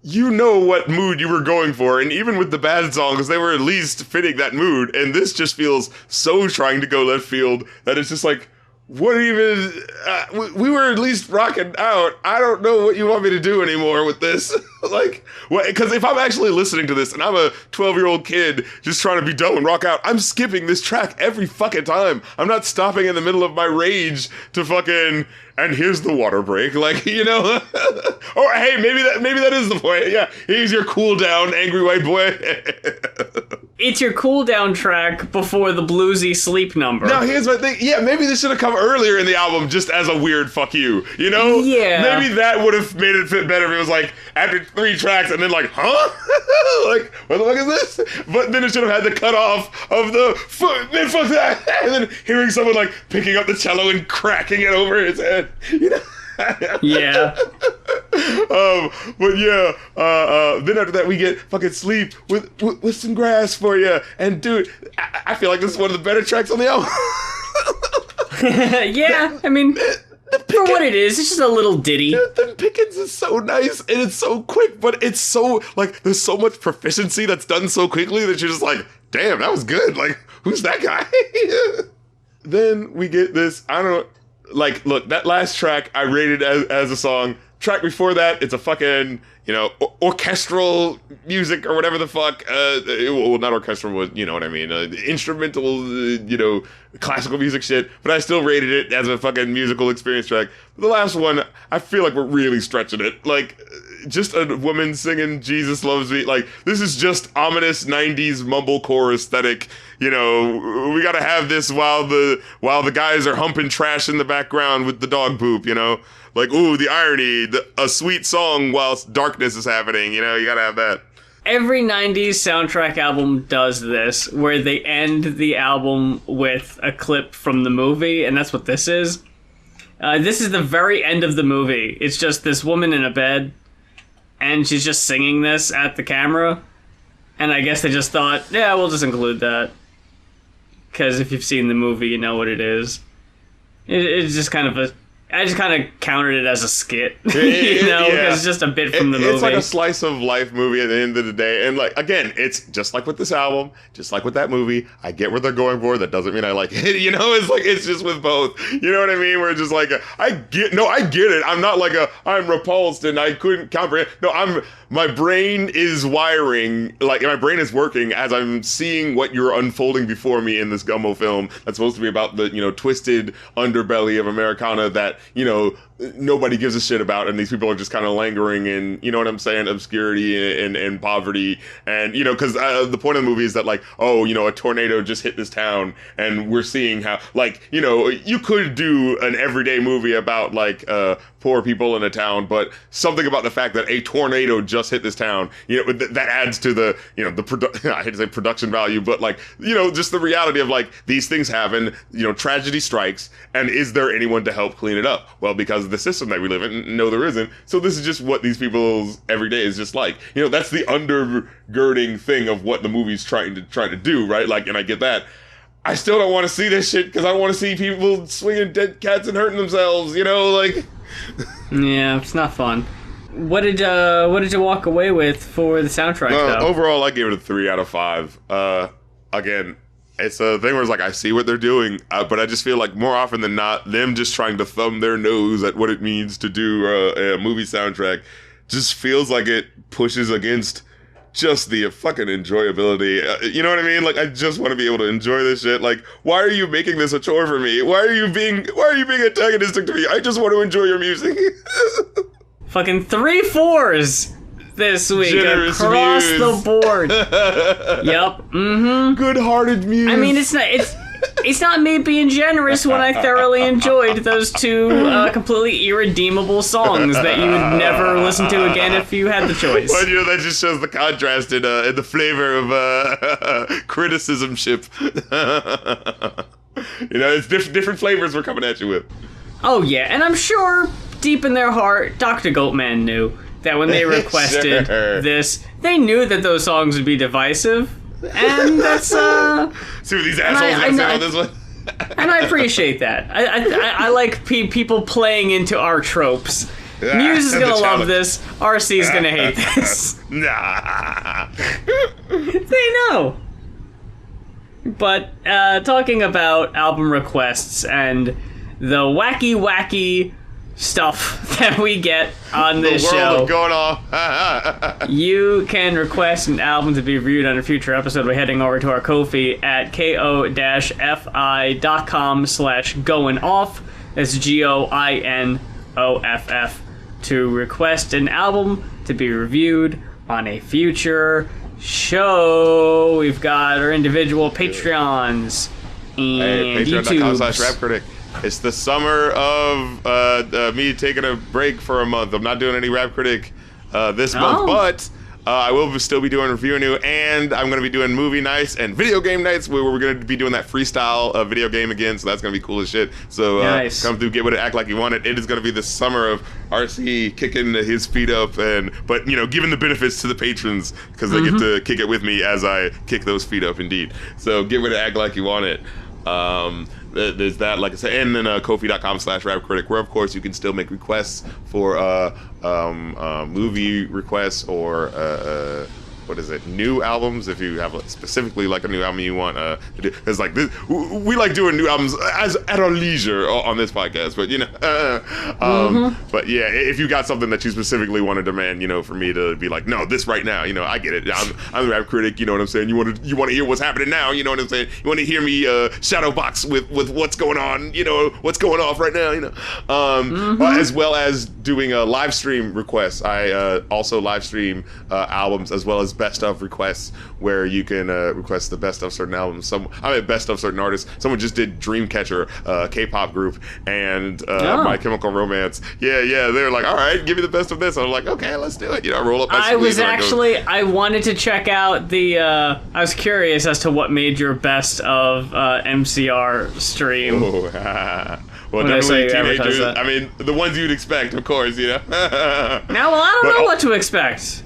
you know what mood you were going for, and even with the bad songs, they were at least fitting that mood, and this just feels so trying to go left field that it's just like, what even, we were at least rocking out. I don't know what you want me to do anymore with this. Like, because if I'm actually listening to this and I'm a 12-year-old kid just trying to be dumb and rock out, I'm skipping this track every fucking time. I'm not stopping in the middle of my rage to fucking, and here's the water break. Like, you know, or hey, maybe that is the point. Yeah, here's your cool down, angry white boy. it's your cool down track before the bluesy sleep number. Now, here's my thing. Yeah, maybe this should have come earlier in the album just as a weird fuck you, you know? Yeah. Maybe that would have made it fit better if it was like, after 3 tracks and then like, huh? Like, what the fuck is this? But then it should have had the cutoff of the, fuck that, and then hearing someone like picking up the cello and cracking it over his head, you know? Yeah. But yeah, then after that we get fucking Sleep with some grass for you. And dude, I feel like this is one of the better tracks on the album. Yeah, I mean, for what it is, it's just a little ditty. The Pickens is so nice and it's so quick, but it's so, like, there's so much proficiency that's done so quickly that you're just like, damn, that was good. Like, who's that guy? Then we get this, I don't know, like, look, that last track I rated as a song. Track before that, it's a fucking, you know, orchestral music or whatever the fuck. Well, not orchestral, but you know what I mean. Instrumental, you know, classical music shit. But I still rated it as a fucking musical experience track. The last one, I feel like we're really stretching it. Like, just a woman singing Jesus Loves Me. Like, this is just ominous 90s mumblecore aesthetic. You know, we gotta have this while the guys are humping trash in the background with the dog poop, you know? Like, ooh, the irony, a sweet song whilst darkness is happening, you know? You gotta have that. Every 90s soundtrack album does this, where they end the album with a clip from the movie, and that's what this is. This is the very end of the movie. It's just this woman in a bed, and she's just singing this at the camera. And I guess they just thought, yeah, we'll just include that. Because if you've seen the movie, you know what it is. It's just kind of I just kind of counted it as a skit, you know, because it's just a bit from the movie. It's like a slice of life movie at the end of the day. And like, again, it's just like with this album, just like with that movie. I get where they're going for. That doesn't mean I like it. You know, it's like, it's just with both. You know what I mean? Where it's just like, I get it. I'm not like I'm repulsed and I couldn't comprehend. No, my brain is wiring, like my brain is working as I'm seeing what you're unfolding before me in this Gummo film that's supposed to be about the, you know, twisted underbelly of Americana that, you know, nobody gives a shit about, and these people are just kind of lingering in, you know what I'm saying, obscurity and poverty. And, you know, because the point of the movie is that, like, oh, you know, a tornado just hit this town, and we're seeing how, like, you know, you could do an everyday movie about, like, poor people in a town, but something about the fact that a tornado just hit this town, you know, that adds to the, you know, I hate to say production value, but, like, you know, just the reality of, like, these things happen, you know, tragedy strikes, and is there anyone to help clean it up? Well, because of the system that we live in, no, there isn't. So this is just what these people's everyday is just like. You know, that's the undergirding thing of what the movie's trying to do, right? Like, and I get that. I still don't want to see this shit because I want to see people swinging dead cats and hurting themselves, you know, like. Yeah, it's not fun. What did you walk away with for the soundtrack, though? Overall, I gave it a 3 out of 5. Again, it's a thing where it's like, I see what they're doing, but I just feel like more often than not, them just trying to thumb their nose at what it means to do a movie soundtrack just feels like it pushes against just the fucking enjoyability. You know what I mean? Like, I just want to be able to enjoy this shit. Like, why are you making this a chore for me? Why are you being antagonistic to me? I just want to enjoy your music. Fucking 3 4s this week. Generous across muse. the board. Yep. Mm-hmm. Good-hearted muse. I mean, it's not me being generous when I thoroughly enjoyed those 2 completely irredeemable songs that you would never listen to again if you had the choice. Well, you know, that just shows the contrast in the flavor of criticism ship. You know, it's different flavors we're coming at you with. Oh, yeah, and I'm sure deep in their heart, Dr. Goatman knew that when they requested this, they knew that those songs would be divisive. And that's see what these assholes got to say about this one. And I appreciate that. I like people playing into our tropes. Muse is gonna love this. RC is gonna hate this. Nah. They know. But talking about album requests and the wacky stuff that we get on this show. The world of going off. You can request an album to be reviewed on a future episode by heading over to our Ko-fi at ko-fi.com/goinoff. That's GOINOFF to request an album to be reviewed on a future show. We've got our individual Patreons and Patreon.com/rapcritic. It's the summer of me taking a break for a month. I'm not doing any Rap Critic this month, but I will still be doing Review New, and I'm going to be doing movie nights and video game nights where we're going to be doing that freestyle video game again, so that's going to be cool as shit. So nice. Come through, get with it, act like you want it. It is going to be the summer of RC kicking his feet up, but giving the benefits to the patrons because they get to kick it with me as I kick those feet up indeed. So get with it, act like you want it. There's that, like I said, and then Ko-fi.com/rapcritic, where of course you can still make requests for movie requests or new albums if you have specifically like a new album you want to do. It's like this, we like doing new albums at our leisure on this podcast, but but yeah, if you got something that you specifically want to demand, for me to be like, no, this right now, I get it. I'm the rap critic, you know what I'm saying? You want to hear what's happening now, you know what I'm saying? You want to hear me shadow box with what's going on, what's going off right now, as well as doing a live stream requests. I also live stream albums as well as best of requests, where you can request the best of certain albums. Best of certain artists. Someone just did Dreamcatcher, K-pop group, and My Chemical Romance. Yeah, they were like, all right, give me the best of this. I was like, okay, let's do it. Roll up my sleeve. I wanted to check out the. I was curious as to what made your best of MCR stream. Well, definitely teenagers. I mean, the ones you'd expect, of course. Now, I don't know what to expect.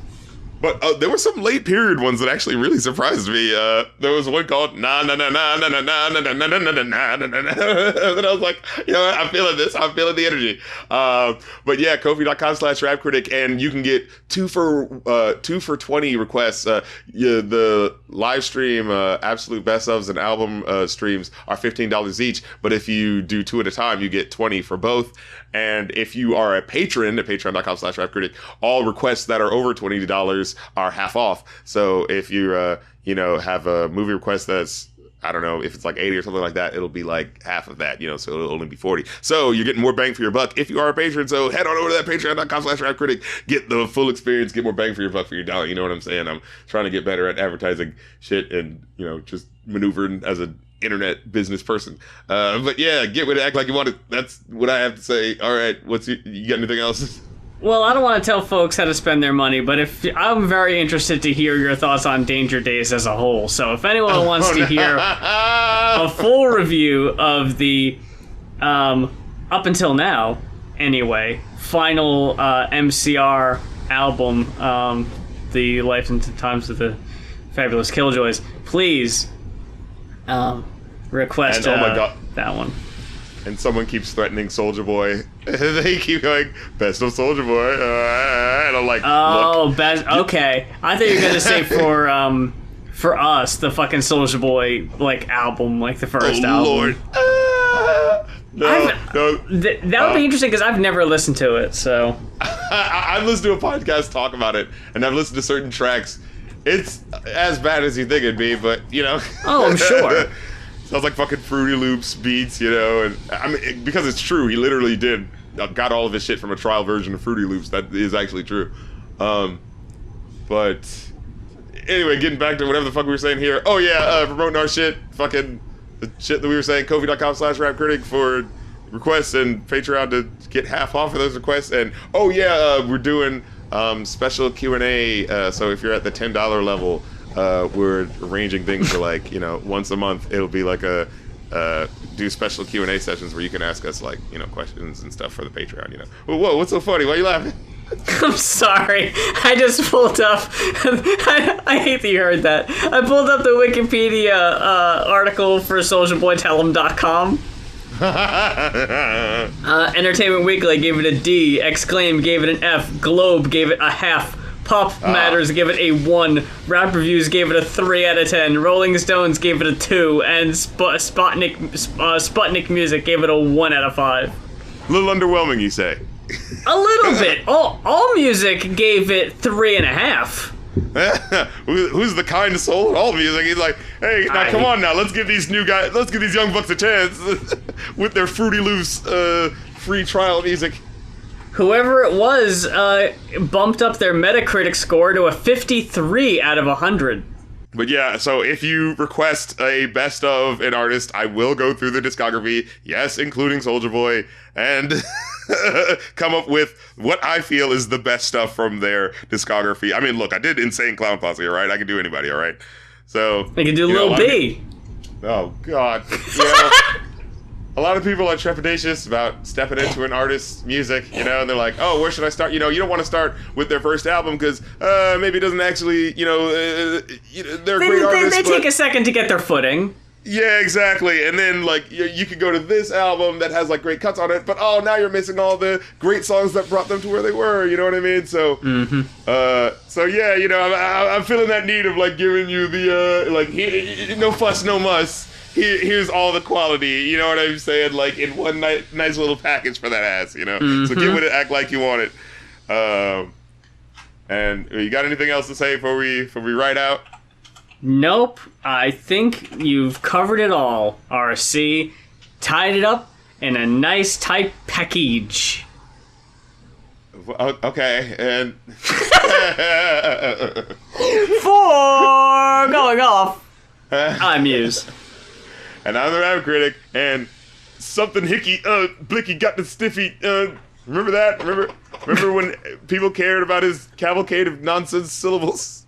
But there were some late period ones that actually really surprised me. There was one called Na Na Na Na Na Na Na Na Na Na Na Na Na Na Na. And I was like, I'm feeling this. I'm feeling the energy. But yeah, Ko-fi.com/rapcritic, and you can get 2 for 20 requests. The live stream absolute best ofs and album streams are $15 each. But if you do 2 at a time, you get 20 for both. And if you are a patron at patreon.com/rapcritic, all requests that are over $20 are half off. So if you have a movie request that's, I don't know, if it's like 80 or something like that, it'll be like half of that, so it'll only be 40. So you're getting more bang for your buck if you are a patron. So head on over to that patreon.com/rapcritic, get the full experience, get more bang for your buck for your dollar. You know what I'm saying? I'm trying to get better at advertising shit and, just maneuvering as a internet business person. But yeah, get with it, act like you want it. That's what I have to say. All right, you got anything else? Well, I don't want to tell folks how to spend their money, but I'm very interested to hear your thoughts on Danger Days as a whole. So if anyone wants to hear a full review of the, up until now, anyway, final MCR album, The Life and Times of the Fabulous Killjoys, please request oh my God. that one. And someone keeps threatening Soulja Boy. They keep going, best of Soulja Boy. And I'm like, look. Best. Okay, I thought you were gonna say for us the fucking Soulja Boy album, the first album. Lord. No. That would be interesting because I've never listened to it. So I've listened to a podcast talk about it, and I've listened to certain tracks. It's as bad as you think it'd be, but Oh, I'm sure. Sounds like fucking Fruity Loops beats, and I mean, because it's true, he literally got all of his shit from a trial version of Fruity Loops. That is actually true. But anyway, getting back to whatever the fuck we were saying here. Oh yeah, promoting our shit, fucking the shit that we were saying, Ko-fi.com/rapcritic for requests and Patreon to get half off of those requests. And oh yeah, we're doing special Q&A. So if you're at the $10 level, we're arranging things for once a month. It'll be like do special Q&A sessions where you can ask us questions and stuff for the Patreon. Whoa, what's so funny? Why are you laughing? I'm sorry. I just pulled up. I hate that you heard that. I pulled up the Wikipedia article for SouljaBoyTellHim.com. Entertainment Weekly gave it a D. Exclaim gave it an F. Globe gave it a half. Pop Matters gave it a 1. Rap Reviews gave it a 3 out of 10. Rolling Stones gave it a 2. And Sputnik Music gave it a 1 out of 5. A little underwhelming, you say? A little bit. All Music gave it 3.5. Who's the kind soul in All Music? He's like, hey, now come on now, let's give these young bucks a chance with their Fruity Loops free trial music. whoever it was bumped up their Metacritic score to a 53 out of 100. But yeah, so if you request a best of an artist, I will go through the discography, yes, including Soulja Boy, and come up with what I feel is the best stuff from their discography. I mean, look, I did Insane Clown Posse, all right? I can do anybody, all right? So you can do Lil B. Oh, God. A lot of people are trepidatious about stepping into an artist's music, and they're like, oh, where should I start? You don't want to start with their first album because maybe it doesn't actually, they're great artists. They take a second to get their footing. Yeah, exactly. And then, like, you could go to this album that has, like, great cuts on it, but, now you're missing all the great songs that brought them to where they were, you know what I mean? So, yeah, I'm feeling that need of, like, giving you the, no fuss, no muss. Here's all the quality, you know what I'm saying? Like, in one nice little package for that ass, So get with it, act like you want it. And you got anything else to say before we write out? Nope. I think you've covered it all, RC. Tied it up in a nice tight package. Okay, and... For going off, I'm Muse. And I'm the Rap Critic, and something hickey, Blicky got the stiffy, remember that? Remember when people cared about his cavalcade of nonsense syllables?